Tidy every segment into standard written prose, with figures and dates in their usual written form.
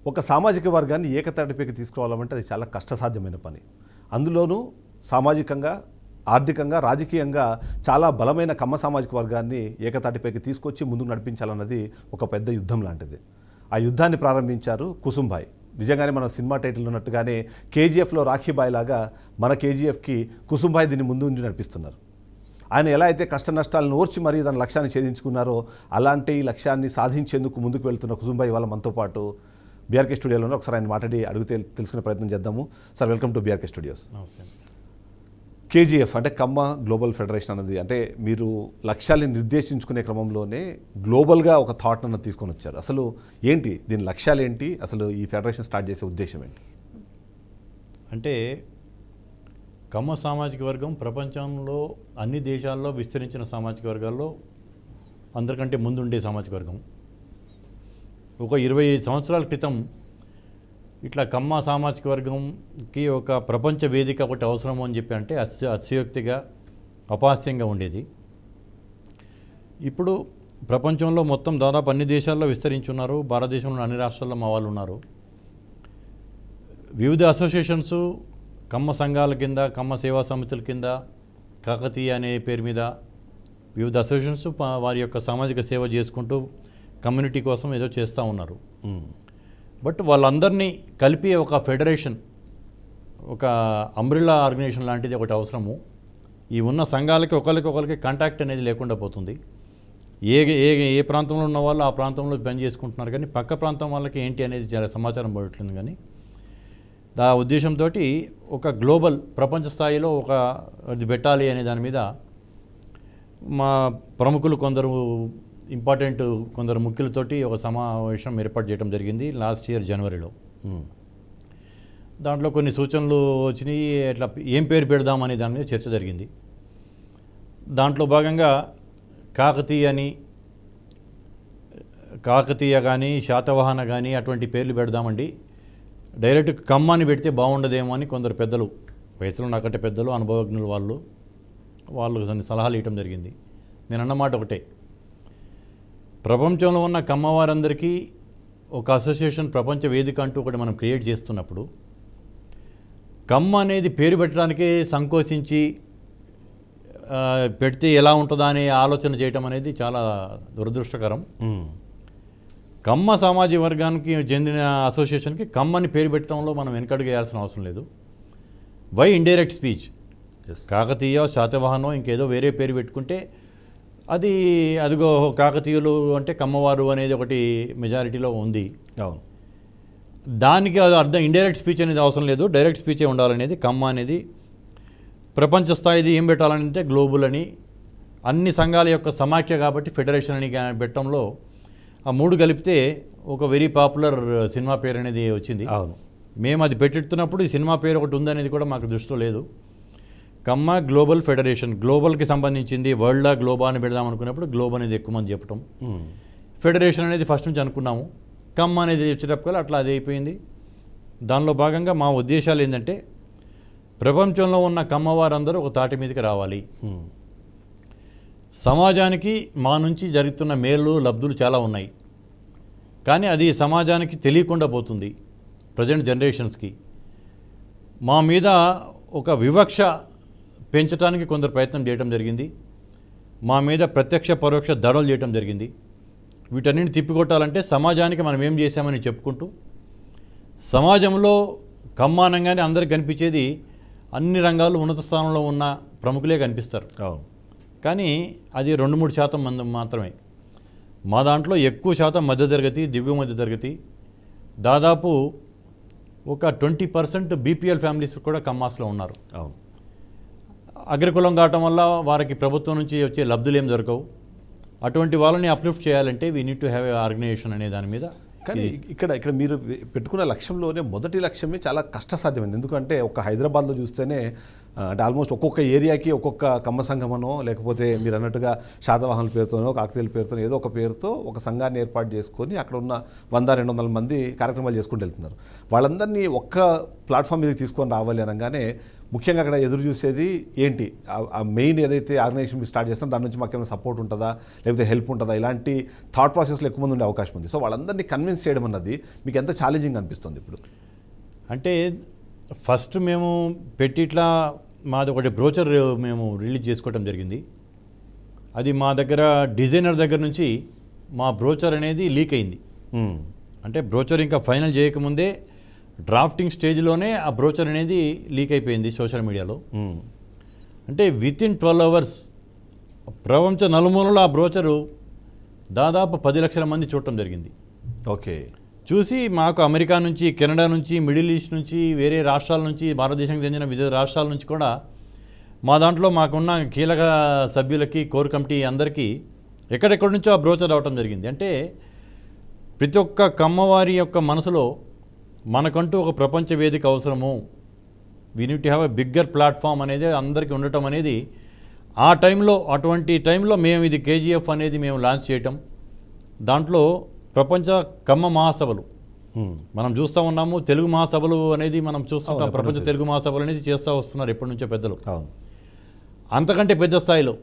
ఒక సామాజిక వర్గాన్ని ఏకతాటిపైకి తీసుకురావాలంటే అది చాలా కష్టసాధ్యమైన పని. అందులోనూ సామాజికంగా, ఆర్థికంగా, రాజకీయంగా చాలా బలమైన కమ్మ సామాజిక వర్గాన్ని ఏకతాటిపైకి తీసుకొచ్చి ముందుకు నడిపించాలన్నది ఒక పెద్ద యుద్ధం లాంటిది. ఆ యుద్ధాన్ని ప్రారంభించారు కుసుంభాయ్. నిజంగానే మన సినిమా టైటిల్ ఉన్నట్టుగానే కేజీఎఫ్లో రాఖీబాయ్ లాగా మన కేజీఎఫ్కి కుసుంభాయ్ దీన్ని ముందు ఉండి నడిపిస్తున్నారు. ఆయన ఎలా అయితే కష్ట నష్టాలను ఓర్చి మరీ తన లక్ష్యాన్ని ఛేదించుకున్నారో అలాంటి లక్ష్యాన్ని సాధించేందుకు ముందుకు వెళ్తున్న కుసుంభాయ్ వాళ్ళ మనతో పాటు బీఆర్కే స్టూడియోలో ఒకసారి ఆయన మాట్లాడి అడిగితే తెలుసుకునే ప్రయత్నం చేద్దాము. Sir, welcome to BRK studios. KGF అంటే కమ్మ గ్లోబల్ ఫెడరేషన్ అన్నది అంటే మీరు లక్ష్యాన్ని నిర్దేశించుకునే క్రమంలోనే గ్లోబల్గా ఒక థాట్ అన్నది తీసుకొని వచ్చారు. అసలు ఏంటి దీని లక్ష్యాలు ఏంటి, అసలు ఈ ఫెడరేషన్ స్టార్ట్ చేసే ఉద్దేశం ఏంటి? అంటే కమ్మ సామాజిక వర్గం ప్రపంచంలో అన్ని దేశాల్లో విస్తరించిన సామాజిక వర్గాల్లో అందరికంటే ముందుండే సామాజిక వర్గం. ఒక 25 సంవత్సరాల క్రితం ఇట్లా కమ్మ సామాజిక వర్గంకి ఒక ప్రపంచ వేదిక ఒకటి అవసరం అని చెప్పి అంటే అతిశయోక్తిగా, అపహాస్యంగా ఉండేది. ఇప్పుడు ప్రపంచంలో మొత్తం దాదాపు అన్ని దేశాల్లో విస్తరించి ఉన్నారు. భారతదేశంలో అన్ని రాష్ట్రాల్లో మా వాళ్ళు ఉన్నారు. వివిధ అసోసియేషన్స్ కమ్మ సంఘాల కింద, కమ్మ సేవా సమితుల కింద, కాకతీయ అనే పేరు మీద వివిధ అసోసియేషన్స్ వారి యొక్క సామాజిక సేవ చేసుకుంటూ కమ్యూనిటీ కోసం ఏదో చేస్తూ ఉన్నారు. బట్ వాళ్ళందరినీ కలిపి ఒక ఫెడరేషన్, ఒక అంబ్రిల్లా ఆర్గనైజేషన్ లాంటిది ఒకటి అవసరము. ఈ ఉన్న సంఘాలకి ఒకరికి కాంటాక్ట్ అనేది లేకుండా పోతుంది. ఏ ఏ ఏ ప్రాంతంలో ఉన్న వాళ్ళు ఆ ప్రాంతంలో పని చేసుకుంటున్నారు, కానీ పక్క ప్రాంతం వాళ్ళకి ఏంటి అనేది చాలా సమాచారం పడుతుంది. కానీ ఆ ఉద్దేశంతో ఒక గ్లోబల్ ప్రపంచ స్థాయిలో ఒక అది పెట్టాలి అనే దాని మీద మా ప్రముఖులు కొందరు ముఖ్యులతోటి ఒక సమావేశం ఏర్పాటు చేయడం జరిగింది లాస్ట్ ఇయర్ జనవరిలో. దాంట్లో కొన్ని సూచనలు వచ్చినాయి. ఎట్లా ఏం పేరు పెడదాం అనే దాని మీద చర్చ జరిగింది. దాంట్లో భాగంగా కాకతీయ కానీ శాతవాహన కానీ అటువంటి పేర్లు పెడదామండి, డైరెక్ట్ కమ్మని పెడితే బాగుండదేమో అని కొందరు పెద్దలు, వయసులో నాకంటే పెద్దలు, అనుభవజ్ఞులు వాళ్ళు సలహాలు ఇవ్వడం జరిగింది. నేను అన్నమాట ఒకటే, ప్రపంచంలో ఉన్న కమ్మవారందరికీ ఒక అసోసియేషన్, ప్రపంచ వేదిక అంటూ ఒకటి మనం క్రియేట్ చేస్తున్నప్పుడు కమ్మ అనేది పేరు పెట్టడానికే సంకోచించి పెడితే ఎలా ఉంటుందా అనే ఆలోచన చేయటం అనేది చాలా దురదృష్టకరం. కమ్మ సామాజిక వర్గానికి చెందిన అసోసియేషన్కి కమ్మని పేరు పెట్టడంలో మనం వెనకడుగు వేయాల్సిన అవసరం లేదు. Why indirect speech? Kakatiya, Satavahana ఇంకేదో వేరే పేరు పెట్టుకుంటే అదిగో కాకతీయులు అంటే కమ్మవారు అనేది ఒకటి మెజారిటీలో ఉంది. అవును, దానికి అది అర్థం ఇండైరెక్ట్ స్పీచ్ అనేది అవసరం లేదు, డైరెక్ట్ స్పీచే ఉండాలనేది. కమ్మ అనేది ప్రపంచ స్థాయిది ఏం పెట్టాలంటే గ్లోబల్ అని, అన్ని సంఘాల యొక్క సమాఖ్య కాబట్టి ఫెడరేషన్ అని పెట్టడంలో ఆ మూడు కలిపితే ఒక వెరీ పాపులర్ సినిమా పేరు అనేది వచ్చింది. అవును, మేము అది పెట్టిస్తున్నప్పుడు ఈ సినిమా పేరు ఒకటి ఉందనేది కూడా మాకు దృష్టిలో లేదు. కమ్మ గ్లోబల్ ఫెడరేషన్, గ్లోబల్కి సంబంధించింది, వరల్డ్ గ్లోబా అని పెడదాం అనుకున్నప్పుడు గ్లోబ్ అనేది ఎక్కువ మంది చెప్పటం, ఫెడరేషన్ అనేది ఫస్ట్ నుంచి అనుకున్నాము, కమ్మ అనేది వచ్చేటప్పుడు అట్లా అది అయిపోయింది. దానిలో భాగంగా మా ఉద్దేశాలు ఏంటంటే ప్రపంచంలో ఉన్న కమ్మవారందరూ ఒక తాటి మీదకి రావాలి. సమాజానికి మా నుంచి జరుగుతున్న మేలు లబ్ధులు చాలా ఉన్నాయి, కానీ అది సమాజానికి తెలియకుండా పోతుంది. ప్రజెంట్ జనరేషన్స్కి మా మీద ఒక వివక్ష పెంచడానికి కొందరు ప్రయత్నం చేయడం జరిగింది. మా మీద ప్రత్యక్ష పరోక్ష దాడులు చేయడం జరిగింది. వీటన్నిటిని తిప్పికొట్టాలంటే సమాజానికి మనం ఏం చేశామని చెప్పుకుంటూ, సమాజంలో కమ్మానంగానే అందరికి కనిపించేది అన్ని రంగాల్లో ఉన్నత స్థానంలో ఉన్న ప్రముఖులే కనిపిస్తారు. కానీ అది 2-3% మంది మాత్రమే. మా దాంట్లో ఎక్కువ శాతం మధ్యతరగతి, దిగువ మధ్యతరగతి, దాదాపు ఒక 20% బీపీఎల్ ఫ్యామిలీస్ కూడా కమ్మాస్లో ఉన్నారు. అగ్రకులం కావటం వల్ల వారికి ప్రభుత్వం నుంచి వచ్చే లబ్ధులు ఏం దొరకవు. అటువంటి వాళ్ళని అప్లిఫ్ట్ చేయాలంటే we need to have a organization అనే దాని మీద. కానీ ఇక్కడ మీరు పెట్టుకున్న లక్ష్యంలోనే మొదటి లక్ష్యమే చాలా కష్టసాధ్యమైంది. ఎందుకంటే ఒక హైదరాబాద్లో చూస్తేనే అంటే ఆల్మోస్ట్ ఒక్కొక్క ఏరియాకి ఒక్కొక్క కమ్మ సంఘమనో లేకపోతే మీరు అన్నట్టుగా శాతవాహనుల పేరుతోనో కాకతీయుల పేరుతోనో ఏదో ఒక పేరుతో ఒక సంఘాన్ని ఏర్పాటు చేసుకొని అక్కడ ఉన్న 100-200 మంది కార్యక్రమాలు చేసుకుంటూ వెళ్తున్నారు. వాళ్ళందరినీ ఒక్క ప్లాట్ఫామ్ మీదకి తీసుకొని రావాలి అనగానే ముఖ్యంగా అక్కడ ఎదురు చూసేది ఏంటి? ఆ మెయిన్ ఏదైతే ఆర్గనైజేషన్ మీరు స్టార్ట్ చేస్తారో దాని నుంచి మాకు ఏమైనా సపోర్ట్ ఉంటుందా, లేకపోతే హెల్ప్ ఉంటుందా, ఇలాంటి థాట్ ప్రాసెస్లో ఎక్కువ మంది ఉండే అవకాశం ఉంది. సో వాళ్ళందరినీ కన్విన్స్ చేయడం అన్నది మీకు ఎంత ఛాలెంజింగ్ అనిపిస్తుంది ఇప్పుడు? అంటే ఫస్ట్ మేము ఇట్లా మాది ఒకటి బ్రోచర్ మేము రిలీజ్ చేసుకోవటం జరిగింది. అది మా దగ్గర డిజైనర్ దగ్గర నుంచి మా బ్రోచర్ అనేది లీక్ అయింది. అంటే బ్రోచర్ ఇంకా ఫైనల్ చేయకముందే డ్రాఫ్టింగ్ స్టేజ్లోనే ఆ బ్రోచర్ అనేది లీక్ అయిపోయింది సోషల్ మీడియాలో. అంటే వితిన్ 12 hours ప్రపంచ నలుమూలలో ఆ బ్రోచరు దాదాపు 10 లక్షల మంది చూడటం జరిగింది. ఓకే. చూసి మాకు అమెరికా నుంచి, కెనడా నుంచి, మిడిల్ ఈస్ట్ నుంచి, వేరే రాష్ట్రాల నుంచి, భారతదేశానికి చెందిన వివిధ రాష్ట్రాల నుంచి కూడా మా దాంట్లో మాకున్న కీలక సభ్యులకి, కోర్ కమిటీ అందరికీ ఎక్కడెక్కడి నుంచో ఆ బ్రోచర్ రావటం జరిగింది. అంటే ప్రతి ఒక్క కమ్మవారి యొక్క మనసులో మనకంటూ ఒక ప్రపంచ వేదిక అవసరము, we need to have a bigger platform అనేది అందరికీ ఉండటం అనేది ఆ టైంలో, అటువంటి టైంలో మేము ఇది కేజీఎఫ్ అనేది మేము లాంచ్ చేయటం. దాంట్లో ప్రపంచ కమ్మ మహాసభలు మనం చూస్తూ ఉన్నాము. తెలుగు మహాసభలు అనేది మనం చూస్తుంటాం. ప్రపంచ తెలుగు మహాసభలు అనేది చేస్తూ వస్తున్నారు ఎప్పటి నుంచో పెద్దలు. అంతకంటే పెద్ద స్థాయిలో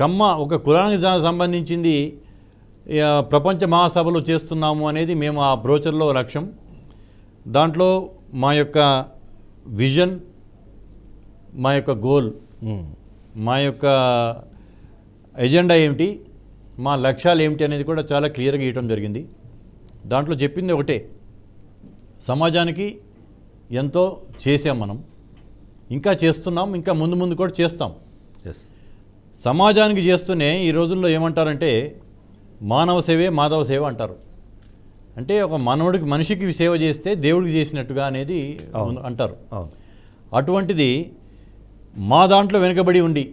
కమ్మ ఒక కులానికి సంబంధించింది ప్రపంచ మహాసభలు చేస్తున్నాము అనేది మేము ఆ బ్రోచర్లో లక్ష్యం. దాంట్లో మా యొక్క విజన్, మా యొక్క గోల్, మా యొక్క ఎజెండా ఏమిటి, మా లక్ష్యాలు ఏమిటి అనేది కూడా చాలా క్లియర్గా ఇవ్వటం జరిగింది. దాంట్లో చెప్పింది ఒకటే, సమాజానికి ఎంతో చేసాం మనం, ఇంకా చేస్తున్నాం, ఇంకా ముందు ముందు కూడా చేస్తాం. సమాజానికి చేస్తూనే ఈ రోజుల్లో ఏమంటారంటే మానవ సేవే మాధవ సేవ అంటారు. అంటే ఒక మనవుడికి, మనిషికి సేవ చేస్తే దేవుడికి చేసినట్టుగా అనేది అంటారు. అటువంటిది మా దాంట్లో వెనుకబడి ఉండి,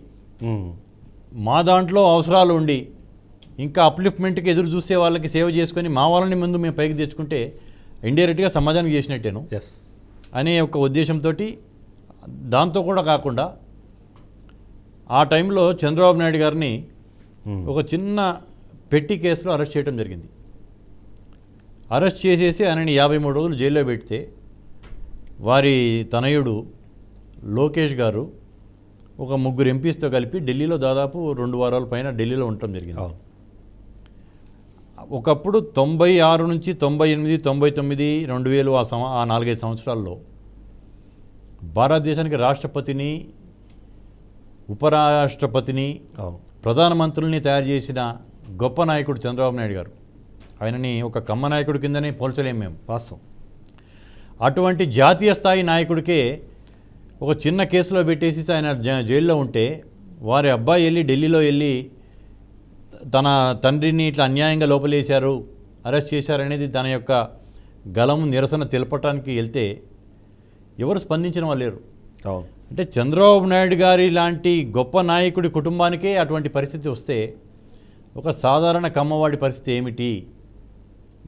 మా దాంట్లో అవసరాలు ఉండి, ఇంకా అప్లిఫ్ట్మెంట్కి ఎదురు చూసే వాళ్ళకి సేవ చేసుకొని మా వాళ్ళని ముందు మేము పైకి తెచ్చుకుంటే ఇండైరెక్ట్గా సమాజానికి చేసినట్టేను అనే ఒక ఉద్దేశంతో, దాంతో కూడా కాకుండా ఆ టైంలో చంద్రబాబు నాయుడు గారిని ఒక చిన్న పెట్టి కేసులో అరెస్ట్ చేయడం జరిగింది. అరెస్ట్ చేసేసి ఆయనని 53 రోజులు జైల్లో పెడితే వారి తనయుడు లోకేష్ గారు ఒక 3 ఎంపీస్తో కలిపి ఢిల్లీలో దాదాపు 2 వారాల పైన ఢిల్లీలో ఉండటం జరిగింది. ఒకప్పుడు 96 నుంచి 98, 99, 2000 ఆ 4-5 సంవత్సరాల్లో భారతదేశానికి రాష్ట్రపతిని, ఉపరాష్ట్రపతిని, ప్రధానమంత్రుల్ని తయారు చేసిన గొప్ప నాయకుడు చంద్రబాబు నాయుడు గారు. ఆయనని ఒక కమ్మ నాయకుడి కిందనే పోల్చలేము మేము. వాస్తవం. అటువంటి జాతీయ స్థాయి నాయకుడికే ఒక చిన్న కేసులో పెట్టేసి ఆయన జైల్లో ఉంటే, వారి అబ్బాయి వెళ్ళి ఢిల్లీలో వెళ్ళి తన తండ్రిని ఇట్లా అన్యాయంగా లోపలేశారు, అరెస్ట్ చేశారనేది తన యొక్క గలం నిరసన తెలపటానికి వెళ్తే ఎవరు స్పందించిన వాళ్ళు లేరు. అంటే చంద్రబాబు నాయుడు గారి లాంటి గొప్ప నాయకుడి కుటుంబానికే అటువంటి పరిస్థితి వస్తే ఒక సాధారణ కమ్మవాడి పరిస్థితి ఏమిటి?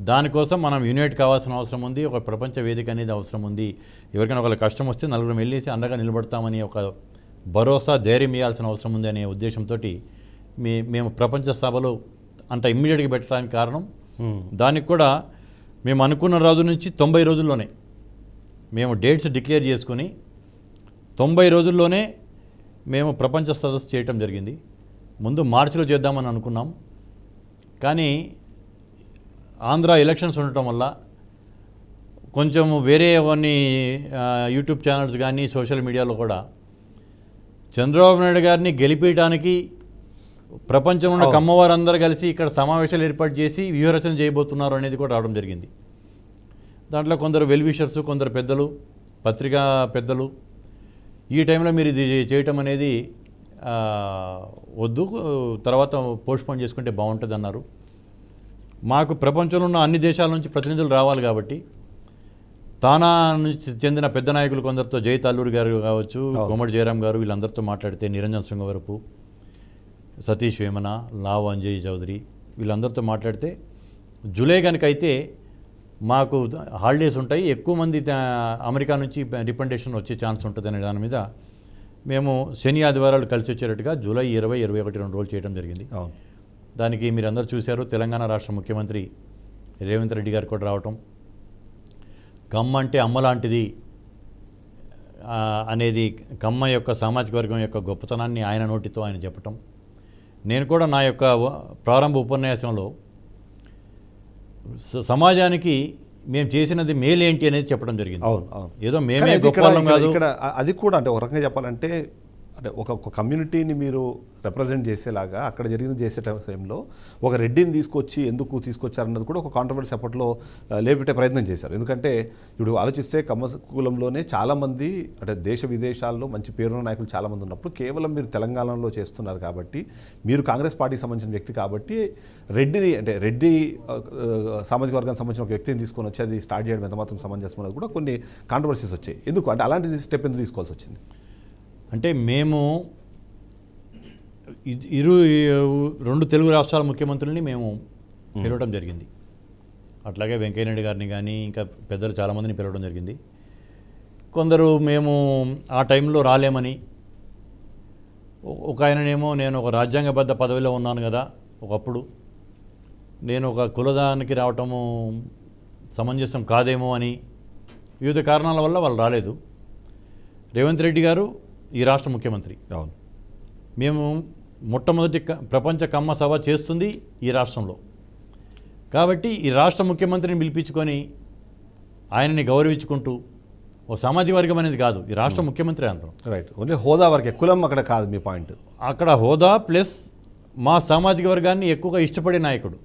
దానికోసం మనం యూనైట్ కావాల్సిన అవసరం ఉంది. ఒక ప్రపంచ వేదిక అనేది అవసరం ఉంది. ఎవరికైనా ఒకళ్ళ కష్టం వస్తే నలుగురు వెళ్ళేసి అండగా నిలబడతామని ఒక భరోసా, ధైర్యం ఇవ్వాల్సిన అవసరం ఉంది అనే ఉద్దేశంతో మేము ప్రపంచ సభలో అంత ఇమ్మీడియట్గా పెట్టడానికి కారణం. దానికి కూడా మేము అనుకున్న రోజు నుంచి 90 రోజుల్లోనే మేము డేట్స్ డిక్లేర్ చేసుకుని 90 రోజుల్లోనే మేము ప్రపంచ సదస్సు చేయటం జరిగింది. ముందు మార్చిలో చేద్దామని అనుకున్నాం, కానీ ఆంధ్ర ఎలక్షన్స్ ఉండటం వల్ల కొంచెం వేరే కొన్ని యూట్యూబ్ ఛానల్స్ కానీ సోషల్ మీడియాలో కూడా చంద్రబాబు నాయుడు గారిని గెలిపించడానికి ప్రపంచంలో ఉన్న కమ్మవారందరూ కలిసి ఇక్కడ సమావేశాలు ఏర్పాటు చేసి వ్యూహరచన చేయబోతున్నారు అనేది కూడా రావడం జరిగింది. దాంట్లో కొందరు వెల్ విషర్స్, కొందరు పెద్దలు, పత్రికా పెద్దలు ఈ టైంలో మీరు ఇది చేయటం అనేది వద్దు, తర్వాత పోస్ట్పోన్ చేసుకుంటే బాగుంటుంది అన్నారు. మాకు ప్రపంచంలో ఉన్న అన్ని దేశాల నుంచి ప్రతినిధులు రావాలి కాబట్టి తానా నుంచి చెందిన పెద్ద నాయకులు కొందరితో, జై తల్లూరి గారు కావచ్చు, కోమటి జయరాం గారు, వీళ్ళందరితో మాట్లాడితే, నిరంజన్ శృంగవరపు, సతీష్ వేమన, లావ్ అంజయ్ చౌదరి, వీళ్ళందరితో మాట్లాడితే జూలై కనుకైతే మాకు హాలిడేస్ ఉంటాయి, ఎక్కువ మంది అమెరికా నుంచి రికమెండేషన్ వచ్చే ఛాన్స్ ఉంటుంది అనే దాని మీద మేము శని ఆదివారాలు కలిసి వచ్చేటట్టుగా జూలై 20, 21 2 రోజులు చేయడం జరిగింది. దానికి మీరు అందరూ చూశారు, తెలంగాణ రాష్ట్ర ముఖ్యమంత్రి రేవంత్ రెడ్డి గారు కూడా రావటం. కమ్మ అంటే అమ్మ లాంటిది అనేది కమ్మ యొక్క సామాజిక వర్గం యొక్క గొప్పతనాన్ని ఆయన నోటితో ఆయన చెప్పటం. నేను కూడా నా యొక్క ప్రారంభ ఉపన్యాసంలో సమాజానికి మేము చేసినది మేలేంటి అనేది చెప్పడం జరిగింది. అవును అవును. ఏదో మేమే గొప్పవాళ్ళం కాదు. ఇక్కడ అది కూడా అంటే ఒక రకంగా చెప్పాలంటే అంటే ఒక కమ్యూనిటీని మీరు రిప్రజెంట్ చేసేలాగా అక్కడ చేసే టైంలో ఒక రెడ్డిని ఎందుకు తీసుకొచ్చారన్నది కూడా ఒక కాంట్రవర్సీ అప్పట్లో లేపెట్టే ప్రయత్నం చేశారు. ఎందుకంటే ఇప్పుడు ఆలోచిస్తే కమ్మ కులంలోనే చాలామంది అంటే దేశ విదేశాల్లో మంచి పేరున్న నాయకులు చాలామంది ఉన్నప్పుడు కేవలం మీరు తెలంగాణలో చేస్తున్నారు కాబట్టి, మీరు కాంగ్రెస్ పార్టీకి సంబంధించిన వ్యక్తి కాబట్టి రెడ్డి సామాజిక వర్గానికి సంబంధించిన ఒక వ్యక్తిని తీసుకొని వచ్చి అది స్టార్ట్ చేయడం ఎంత మాత్రం సమంజసం అన్నది కూడా కొన్ని కాంట్రవర్సీస్ వచ్చాయి. ఎందుకు అంటే అలాంటి స్టెప్ ఎందుకు తీసుకోవాల్సి వచ్చింది? అంటే మేము రెండు తెలుగు రాష్ట్రాల ముఖ్యమంత్రుల్ని మేము పిలవడం జరిగింది. అట్లాగే వెంకయ్యనాయుడు గారిని కానీ ఇంకా పెద్దలు చాలామందిని పిలవడం జరిగింది. కొందరు మేము ఆ టైంలో రాలేమని, ఒక ఆయననేమో నేను ఒక రాజ్యాంగబద్ధ పదవిలో ఉన్నాను కదా ఒకప్పుడు, నేను ఒక కులదానికి రావటము సమంజసం కాదేమో అని వివిధ కారణాల వల్ల వాళ్ళు రాలేదు. రేవంత్ రెడ్డి గారు ఈ రాష్ట్ర ముఖ్యమంత్రి. అవును. మేము మొట్టమొదటి ప్రపంచ కమ్మ సభ చేస్తుంది ఈ రాష్ట్రంలో కాబట్టి ఈ రాష్ట్ర ముఖ్యమంత్రిని పిలిపించుకొని ఆయనని గౌరవించుకుంటూ, ఓ సామాజిక వర్గం అనేది కాదు, ఈ రాష్ట్ర ముఖ్యమంత్రి అంటాం. రైట్. ఓన్లీ హోదా వరకే, కులం అక్కడ కాదు మీ పాయింట్. అక్కడ హోదా ప్లస్ మా సామాజిక వర్గాన్ని ఎక్కువగా ఇష్టపడే నాయకుడు.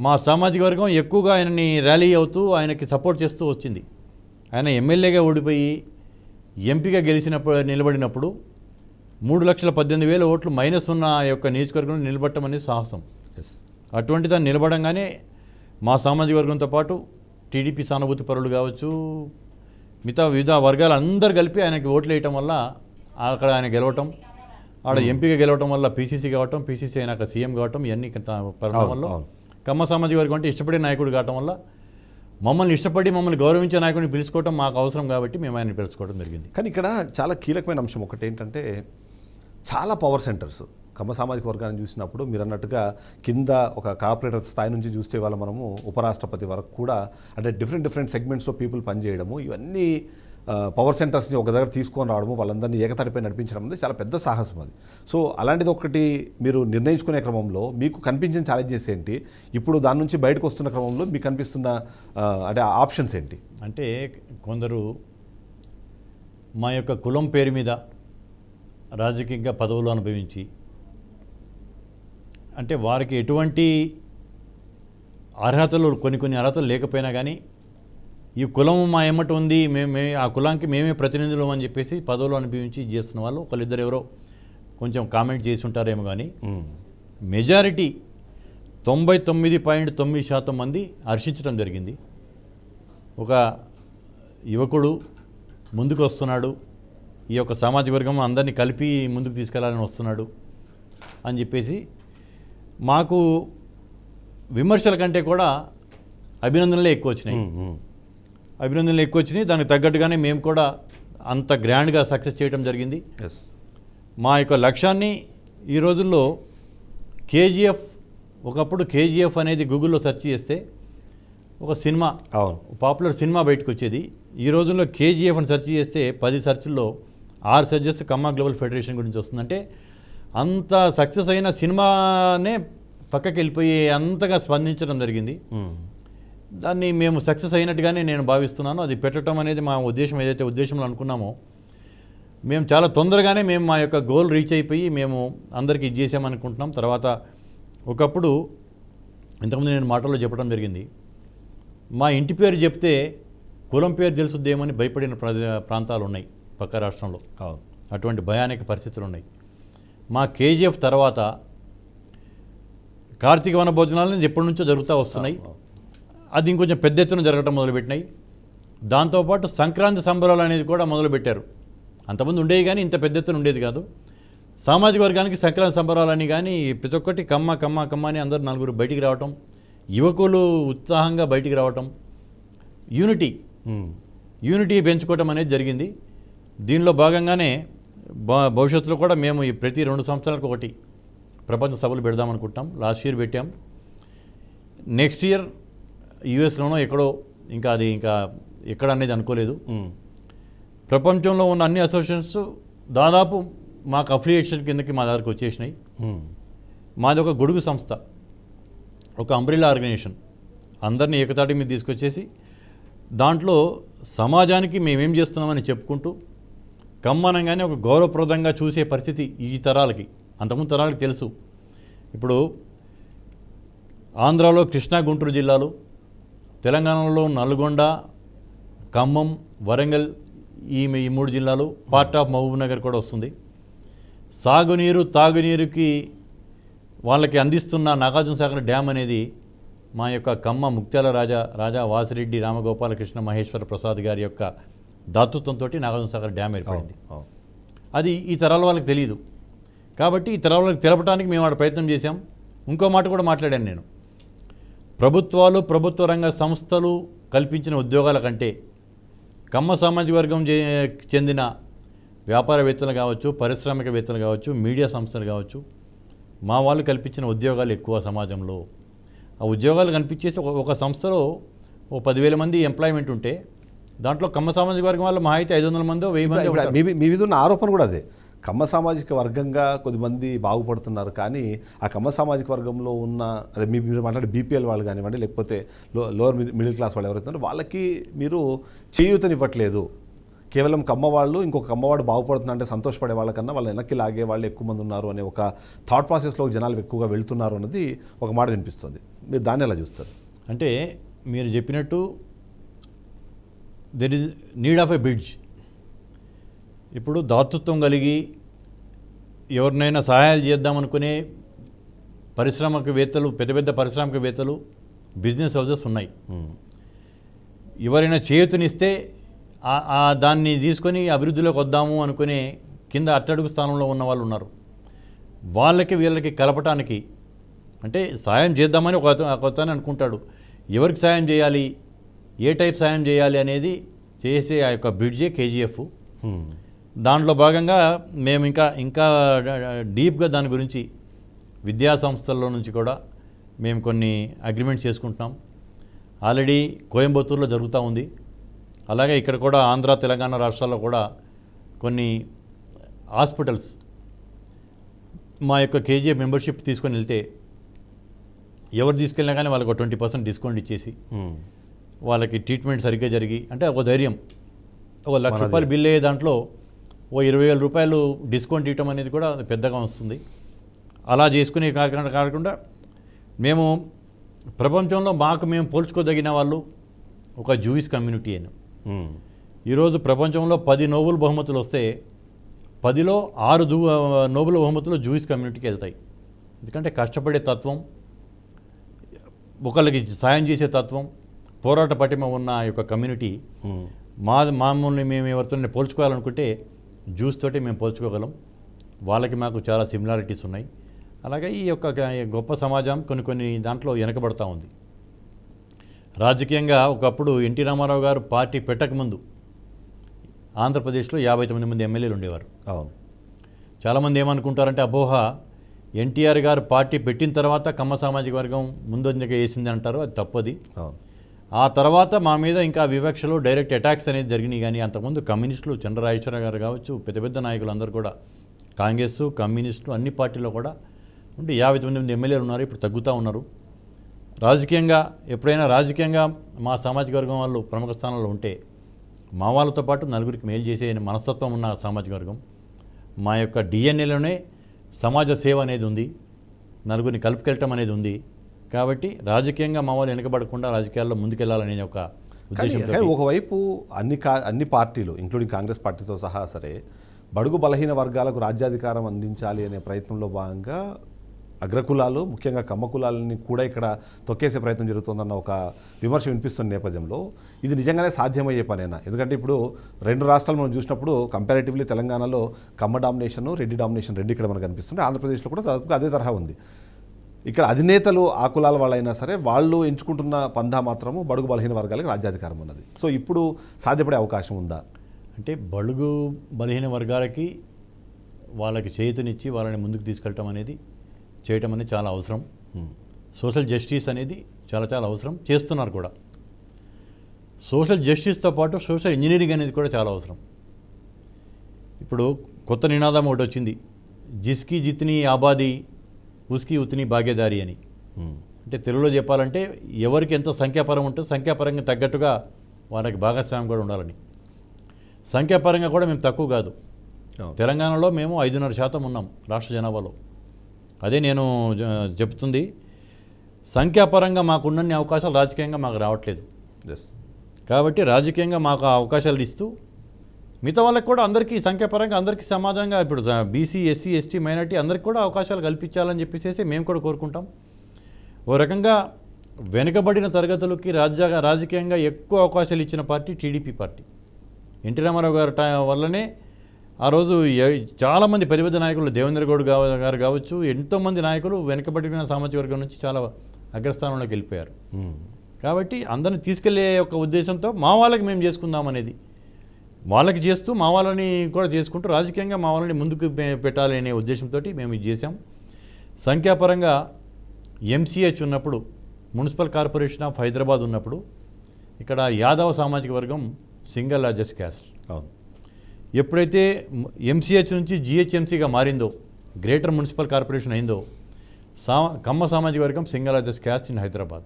మా సామాజిక వర్గం ఎక్కువగా ఆయనని ర్యాలీ అవుతూ ఆయనకి సపోర్ట్ చేస్తూ వచ్చింది. ఆయన ఎమ్మెల్యేగా ఓడిపోయి ఎంపీగా నిలబడినప్పుడు 3,18,000 ఓట్లు మైనస్ ఉన్న ఆ యొక్క నియోజకవర్గంలో నిలబడటం అనేది సాహసం. అటువంటి దాన్ని నిలబడంగానే మా సామాజిక వర్గంతో పాటు టీడీపీ సానుభూతి పరులు కావచ్చు, మిగతా వివిధ వర్గాలు అందరు కలిపి ఆయనకి ఓట్లు వేయటం వల్ల అక్కడ ఆయన గెలవటం, ఆడ ఎంపీగా గెలవటం వల్ల పీసీసీ కావటం, పీసీసీ అయినాక సీఎం కావటం, ఇవన్నీ పరిణామాల్లో కమ్మ సామాజిక వర్గం అంటే ఇష్టపడే నాయకుడు కావటం వల్ల మమ్మల్ని ఇష్టపడి మమ్మల్ని గౌరవించే నాయకుడిని పిలుచుకోవటం మాకు అవసరం కాబట్టి మేము ఆయన్ని పిలుచుకోవడం జరిగింది. కానీ ఇక్కడ చాలా కీలకమైన అంశం ఒకటి ఏంటంటే, చాలా పవర్ సెంటర్స్ కమ్మ సామాజిక వర్గాన్ని చూసినప్పుడు మీరు అన్నట్టుగా కింద ఒక కార్పొరేటర్ స్థాయి నుంచి చూస్తే వాళ్ళ మనము ఉపరాష్ట్రపతి వరకు కూడా అంటే డిఫరెంట్ సెగ్మెంట్స్లో పీపుల్ పనిచేయడము, ఇవన్నీ పవర్ సెంటర్స్ని ఒక దగ్గర తీసుకొని రావడము, వాళ్ళందరినీ ఏకతాటిపై నడిపించడం అనేది చాలా పెద్ద సాహసం అది. సో అలాంటిది ఒకటి మీరు నిర్ణయించుకునే క్రమంలో మీకు కనిపించిన ఛాలెంజెస్ ఏంటి? ఇప్పుడు దాని నుంచి బయటకు వస్తున్న క్రమంలో మీకు కనిపిస్తున్న అంటే ఆప్షన్స్ ఏంటి? అంటే కొందరు మా యొక్క కులం పేరు మీద రాజకీయంగా పదవులు అనుభవించి, అంటే వారికి ఎటువంటి అర్హతలు కొన్ని అర్హతలు లేకపోయినా కానీ ఈ కులం మా ఎమ్మటి ఉంది, ఆ కులానికి మేమే ప్రతినిధులం అని చెప్పేసి పదవులు అనుభవించి చేస్తున్న వాళ్ళు ఒకళ్ళిద్దరు ఎవరో కొంచెం కామెంట్ చేసి ఉంటారేమో కానీ మెజారిటీ 99.9% మంది హర్షించడం జరిగింది. ఒక యువకుడు ముందుకు వస్తున్నాడు, ఈ యొక్క సామాజిక వర్గం అందరినీ కలిపి ముందుకు తీసుకెళ్లాలని వస్తున్నాడు అని చెప్పేసి మాకు విమర్శల కంటే కూడా అభినందనలే ఎక్కువ వచ్చినాయి. దానికి తగ్గట్టుగానే మేము కూడా అంత గ్రాండ్గా సక్సెస్ చేయడం జరిగింది. మా యొక్క లక్ష్యాన్ని ఈ రోజుల్లో కేజీఎఫ్, ఒకప్పుడు కేజీఎఫ్ అనేది గూగుల్లో సెర్చ్ చేస్తే ఒక సినిమా, పాపులర్ సినిమా బయటకు వచ్చేది. ఈ రోజుల్లో కేజీఎఫ్ అని సెర్చ్ చేస్తే 10 సెర్చ్ల్లో 6 సెర్చెస్ కమ్మ గ్లోబల్ ఫెడరేషన్ గురించి వస్తుందంటే అంత సక్సెస్ అయిన సినిమానే పక్కకి వెళ్ళిపోయి అంతగా స్పందించడం జరిగింది. దాన్ని మేము సక్సెస్ అయినట్టుగానే నేను భావిస్తున్నాను. అది పెట్టడం అనేది మా ఉద్దేశం, ఏదైతే ఉద్దేశంలో అనుకున్నామో మేము చాలా తొందరగానే మేము మా యొక్క గోల్ రీచ్ అయిపోయి మేము అందరికీ ఇది చేసామనుకుంటున్నాం. తర్వాత ఒకప్పుడు ఇంతకుముందు నేను మాటల్లో చెప్పడం జరిగింది, మా ఇంటి పేరు చెప్తే కులం పేరు తెలుసుద్దేమని భయపడిన ప్రాంతాలు ఉన్నాయి పక్క రాష్ట్రంలో. అటువంటి భయానక పరిస్థితులు ఉన్నాయి. మా కేజీఎఫ్ తర్వాత కార్తీక వన భోజనాలు ఎప్పటి నుంచో జరుగుతూ వస్తున్నాయి. అది ఇంకొంచెం పెద్ద ఎత్తున జరగటం మొదలుపెట్టినాయి. దాంతోపాటు సంక్రాంతి సంబరాలు అనేది కూడా మొదలుపెట్టారు. అంతకుముందు ఉండేవి కానీ ఇంత పెద్ద ఎత్తున ఉండేది కాదు. సామాజిక వర్గానికి సంక్రాంతి సంబరాలని కానీ ప్రతి ఒక్కటి కమ్మ అని అందరూ నలుగురు బయటికి రావటం, యువకులు ఉత్సాహంగా బయటికి రావటం, యూనిటీ పెంచుకోవటం అనేది జరిగింది. దీనిలో భాగంగానే భవిష్యత్తులో కూడా మేము ప్రతి 2 సంవత్సరాలకు ఒకటి ప్రపంచ సభలు పెడదామనుకుంటాం. లాస్ట్ ఇయర్ పెట్టాం. నెక్స్ట్ ఇయర్ యూఎస్లోనో ఎక్కడో, ఇంకా ఎక్కడ అనేది అనుకోలేదు. ప్రపంచంలో ఉన్న అన్ని అసోసియేషన్స్ దాదాపు మాకు అఫిలియేషన్ కిందకి మా దగ్గరకు వచ్చేసినాయి. మాది ఒక గొడుగు సంస్థ, ఒక అంబ్రిల్లా ఆర్గనైజేషన్, అందరినీ ఏకతాటి మీద తీసుకొచ్చేసి దాంట్లో సమాజానికి మేమేం చేస్తున్నామని చెప్పుకుంటూ కమ్మనంగానే ఒక గౌరవప్రదంగా చూసే పరిస్థితి ఈ తరాలకి, అంతకుముందు తరాలకి తెలుసు. ఇప్పుడు ఆంధ్రాలో కృష్ణా గుంటూరు జిల్లాలు, తెలంగాణలో నల్గొండ, ఖమ్మం, వరంగల్, ఈ 3 జిల్లాలు, పార్ట్ ఆఫ్ మహబూబ్ నగర్ కూడా వస్తుంది. సాగునీరు తాగునీరుకి వాళ్ళకి అందిస్తున్న నాగార్జునసాగర్ డ్యామ్ అనేది మా యొక్క ఖమ్మం ముక్త్యాల రాజా వాసిరెడ్డి రామగోపాలకృష్ణ మహేశ్వర ప్రసాద్ గారి యొక్క దాతృత్వంతో నాగార్జునసాగర్ డ్యామ్ ఏర్పడింది. అది ఈ తరాల వాళ్ళకి తెలియదు. కాబట్టి ఈ తరాల వాళ్ళకి తెలపడానికి మేము ఆడ ప్రయత్నం చేశాం. ఇంకో మాట కూడా మాట్లాడాను నేను. ప్రభుత్వాలు, ప్రభుత్వ రంగ సంస్థలు కల్పించిన ఉద్యోగాల కంటే కమ్మ సామాజిక వర్గం చెందిన వ్యాపారవేత్తలు కావచ్చు, పారిశ్రామికవేత్తలు కావచ్చు, మీడియా సంస్థలు కావచ్చు, మా వాళ్ళు కల్పించిన ఉద్యోగాలు ఎక్కువ సమాజంలో. ఆ ఉద్యోగాలు కనిపించేసి ఒక సంస్థలో 10,000 మంది ఎంప్లాయ్మెంట్ ఉంటే దాంట్లో కమ్మ సామాజిక వర్గం వాళ్ళు మహా అయితే 500 మందో 1000 మంది. మీ మీద ఉన్న ఆరోపణ కూడా అదే, కమ్మ సామాజిక వర్గంగా కొద్దిమంది బాగుపడుతున్నారు, కానీ ఆ కమ్మ సామాజిక వర్గంలో ఉన్న అదే మీరు మాట్లాడే బీపీఎల్ వాళ్ళు కానివ్వండి, లేకపోతే లోవర్ మిడిల్ క్లాస్ వాళ్ళు ఎవరైతే వాళ్ళకి మీరు చేయూతనివ్వట్లేదు. కేవలం కమ్మ వాళ్ళు ఇంకొక కమ్మవాడు బాగుపడుతున్నా అంటే సంతోషపడే వాళ్ళకన్నా వాళ్ళ వెనక్కి లాగే వాళ్ళు ఎక్కువ మంది ఉన్నారు అనే ఒక థాట్ ప్రాసెస్లో జనాలు ఎక్కువగా వెళ్తున్నారు అన్నది ఒక మాట వినిపిస్తుంది. మీరు దాన్ని ఎలా చూస్తారు? అంటే మీరు చెప్పినట్టు there is need of a bridge. ఇప్పుడు దాతృత్వం కలిగి ఎవరినైనా సహాయాలు చేద్దామనుకునే పారిశ్రామికవేత్తలు, పెద్ద పెద్ద పారిశ్రామికవేత్తలు, బిజినెస్ హౌసెస్ ఉన్నాయి. ఎవరైనా చేయూతనిస్తే దాన్ని తీసుకొని అభివృద్ధిలోకి వద్దాము అనుకునే కింద అట్టడుగు స్థానంలో ఉన్న వాళ్ళు ఉన్నారు. వాళ్ళకి వీళ్ళకి కలపటానికి అంటే సాయం చేద్దామని ఒక అతను అనుకుంటాడు. ఎవరికి సాయం చేయాలి, ఏ టైప్ సాయం చేయాలి అనేది చేసే ఆ యొక్క బ్రిడ్జే కేజీఎఫ్. దాంట్లో భాగంగా మేము ఇంకా డీప్గా దాని గురించి విద్యా సంస్థల్లో నుంచి కూడా మేము కొన్ని అగ్రిమెంట్ చేసుకుంటున్నాం. ఆల్రెడీ కోయంబత్తూరులో జరుగుతూ ఉంది. అలాగే ఇక్కడ కూడా ఆంధ్ర, తెలంగాణ రాష్ట్రాల్లో కూడా కొన్ని హాస్పిటల్స్ మా యొక్క కేజీఎఫ్ మెంబర్షిప్ తీసుకొని వెళ్తే ఎవరు తీసుకెళ్ళినా కానీ వాళ్ళకి 20% డిస్కౌంట్ ఇచ్చేసి వాళ్ళకి ట్రీట్మెంట్ సరిగ్గా జరిగి, అంటే ఒక ధైర్యం, ఒక ₹1,00,000 బిల్ అయ్యే దాంట్లో ఓ ₹20,000 డిస్కౌంట్ ఇవ్వటం అనేది కూడా పెద్దగా వస్తుంది. అలా చేసుకునే కాకుండా మేము ప్రపంచంలో మేము పోల్చుకోదగిన వాళ్ళు ఒక జూయిష్ కమ్యూనిటీ అని. ఈరోజు ప్రపంచంలో 10 నోబెల్ బహుమతులు వస్తే 10లో 6 నోబెల్ బహుమతులు జూయిష్ కమ్యూనిటీకి వెళ్తాయి. ఎందుకంటే కష్టపడే తత్వం, ఒకళ్ళకి సాయం చేసే తత్వం, పోరాట పటిమ ఉన్న యొక్క కమ్యూనిటీ. మామూలు మేము ఎవరితో పోల్చుకోవాలనుకుంటే జ్యూస్ తోటి మేము పోల్చుకోగలం. వాళ్ళకి మాకు చాలా సిమిలారిటీస్ ఉన్నాయి. అలాగే ఈ యొక్క గొప్ప సమాజం కొన్ని దాంట్లో వెనకబడతా ఉంది. రాజకీయంగా ఒకప్పుడు ఎన్టీ రామారావు గారు పార్టీ పెట్టకముందు ఆంధ్రప్రదేశ్లో 59 మంది ఎమ్మెల్యేలు ఉండేవారు. అవును. చాలామంది ఏమనుకుంటారంటే అపోహ, ఎన్టీఆర్ గారు పార్టీ పెట్టిన తర్వాత కమ్మ సామాజిక వర్గం ముందంజగా వేసింది అంటారు. అది తప్పది. ఆ తర్వాత మా మీద ఇంకా వివక్షలు, డైరెక్ట్ అటాక్స్ అనేది జరిగినాయి. కానీ అంతకుముందు కమ్యూనిస్టులు, చంద్రరాజేశ్వర గారు కావచ్చు, పెద్ద పెద్ద నాయకులు అందరూ కూడా కాంగ్రెస్, కమ్యూనిస్టులు అన్ని పార్టీల్లో కూడా ఉంటే 59 మంది ఎమ్మెల్యేలు ఉన్నారు. ఇప్పుడు తగ్గుతూ ఉన్నారు. రాజకీయంగా ఎప్పుడైనా రాజకీయంగా మా సామాజిక వర్గం వాళ్ళు ప్రముఖ స్థానంలో ఉంటే మా వాళ్ళతో పాటు నలుగురికి మేలు చేసే మనస్తత్వం ఉన్న సామాజిక వర్గం. మా యొక్క డిఎన్ఏలోనే సమాజ సేవ అనేది ఉంది, నలుగురిని కలుపుకెళ్ళటం అనేది ఉంది. కాబట్టి రాజకీయంగా మా వాళ్ళు వెనకబడకుండా రాజకీయాల్లో ముందుకెళ్లాలనే ఒక ఉద్దేశంతో ఒకవైపు అన్ని పార్టీలు ఇంక్లూడింగ్ కాంగ్రెస్ పార్టీతో సహా సరే బడుగు బలహీన వర్గాలకు రాజ్యాధికారం అందించాలి అనే ప్రయత్నంలో భాగంగా అగ్రకులాలు, ముఖ్యంగా కమ్మ కులాలని కూడా ఇక్కడ తొక్కేసే ప్రయత్నం జరుగుతుందన్న ఒక విమర్శ వినిపిస్తున్న నేపథ్యంలో ఇది నిజంగానే సాధ్యమయ్యే పనేనా? ఎందుకంటే ఇప్పుడు 2 రాష్ట్రాలు మనం చూసినప్పుడు కంపారిటివ్లీ తెలంగాణలో కమ్మ డామినేషన్, రెడ్డి డామినేషన్ రెండు ఇక్కడ మనకు కనిపిస్తుంది. ఆంధ్రప్రదేశ్లో కూడా దాదాపుగా అదే తరహా ఉంది. ఇక్కడ అధినేతలు ఆ కులాల వాళ్ళైనా సరే వాళ్ళు ఎంచుకుంటున్న పందా మాత్రము బడుగు బలహీన వర్గాలకు రాజ్యాధికారం ఉన్నది. సో ఇప్పుడు సాధ్యపడే అవకాశం ఉందా? అంటే బడుగు బలహీన వర్గాలకి వాళ్ళకి చేతునిచ్చి వాళ్ళని ముందుకు తీసుకెళ్ళటం అనేది చేయటం అనేది చాలా అవసరం. సోషల్ జస్టిస్ అనేది చాలా అవసరం, చేస్తున్నారు కూడా. సోషల్ జస్టిస్తో పాటు సోషల్ ఇంజనీరింగ్ అనేది కూడా చాలా అవసరం. ఇప్పుడు కొత్త నినాదం ఒకటి వచ్చింది, జిస్కి జిత్ని ఆబాదీ ఉస్కి ఉత్ని భాగ్యదారి అని. అంటే తెలుగులో చెప్పాలంటే ఎవరికి ఎంత సంఖ్యాపరం ఉంటే సంఖ్యాపరంగా తగ్గట్టుగా వాళ్ళకి భాగస్వామ్యం కూడా ఉండాలని. సంఖ్యాపరంగా కూడా మేము తక్కువ కాదు. తెలంగాణలో మేము 5.5% ఉన్నాం రాష్ట్ర జనాభాలో. అదే నేను చెప్తుంది, సంఖ్యాపరంగా మాకున్నన్ని అవకాశాలు రాజకీయంగా మాకు రావట్లేదు. కాబట్టి రాజకీయంగా మాకు అవకాశాలు ఇస్తూ మిగతా వాళ్ళకి కూడా అందరికీ సంఖ్యాపరంగా అందరికీ సమాజంగా ఇప్పుడు బీసీ, ఎస్సీ, ఎస్టీ, మైనార్టీ అందరికీ కూడా అవకాశాలు కల్పించాలని చెప్పేసి మేము కూడా కోరుకుంటాం. ఓ రకంగా వెనుకబడిన తరగతులకి రాజకీయంగా ఎక్కువ అవకాశాలు ఇచ్చిన party TDP party. NT Rama Rao గారి వల్లనే ఆ రోజు చాలామంది పెద్ద పెద్ద నాయకులు, దేవేంద్ర గౌడ్ గారు కావచ్చు, ఎంతోమంది నాయకులు వెనుకబడిన సామాజిక వర్గం నుంచి చాలా అగ్రస్థానంలోకి వెళ్ళిపోయారు. కాబట్టి అందరిని తీసుకెళ్లే ఒక ఉద్దేశంతో మా వాళ్ళకి మేము చేసుకుందాం అనేది, వాళ్ళకి చేస్తూ మా వాళ్ళని కూడా చేసుకుంటూ రాజకీయంగా మా వాళ్ళని ముందుకు పెట్టాలి అనే ఉద్దేశంతో మేము ఇది చేసాం. సంఖ్యాపరంగా ఎంసీహెచ్ ఉన్నప్పుడు, మున్సిపల్ కార్పొరేషన్ ఆఫ్ హైదరాబాద్ ఉన్నప్పుడు ఇక్కడ యాదవ సామాజిక వర్గం సింగిల్ లార్జెస్ట్ క్యాస్ట్. అవును. ఎప్పుడైతే ఎంసీహెచ్ నుంచి జిహెచ్ఎంసీగా మారిందో, గ్రేటర్ మున్సిపల్ కార్పొరేషన్ అయిందో, కమ్మ సామాజిక వర్గం single largest caste in Hyderabad.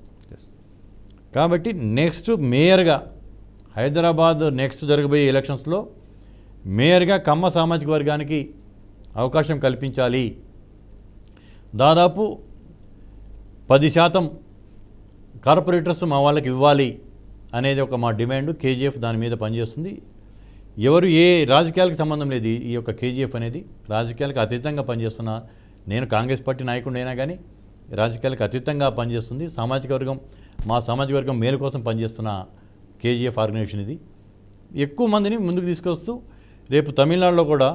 కాబట్టి నెక్స్ట్ మేయర్గా హైదరాబాద్ నెక్స్ట్ జరగబోయే ఎలక్షన్స్లో మేయర్గా కమ్మ సామాజిక వర్గానికి అవకాశం కల్పించాలి. దాదాపు 10% కార్పొరేటర్స్ మా వాళ్ళకి ఇవ్వాలి అనేది ఒక మా డిమాండ్. కేజీఎఫ్ దాని మీద పనిచేస్తుంది. ఎవరు ఏ రాజకీయాలకు సంబంధం లేదు. ఈ యొక్క కేజీఎఫ్ అనేది రాజకీయాలకు అతీతంగా పనిచేస్తున్న, నేను కాంగ్రెస్ పార్టీ నాయకుడినైనా కానీ రాజకీయాలకు అతీతంగా పనిచేస్తుంది. సామాజిక వర్గం, మా సామాజిక వర్గం మేలు కోసం పనిచేస్తున్న కేజీఎఫ్ ఆర్గనైజేషన్ ఇది. ఎక్కువ మందిని ముందుకు తీసుకొస్తూ రేపు తమిళనాడులో కూడా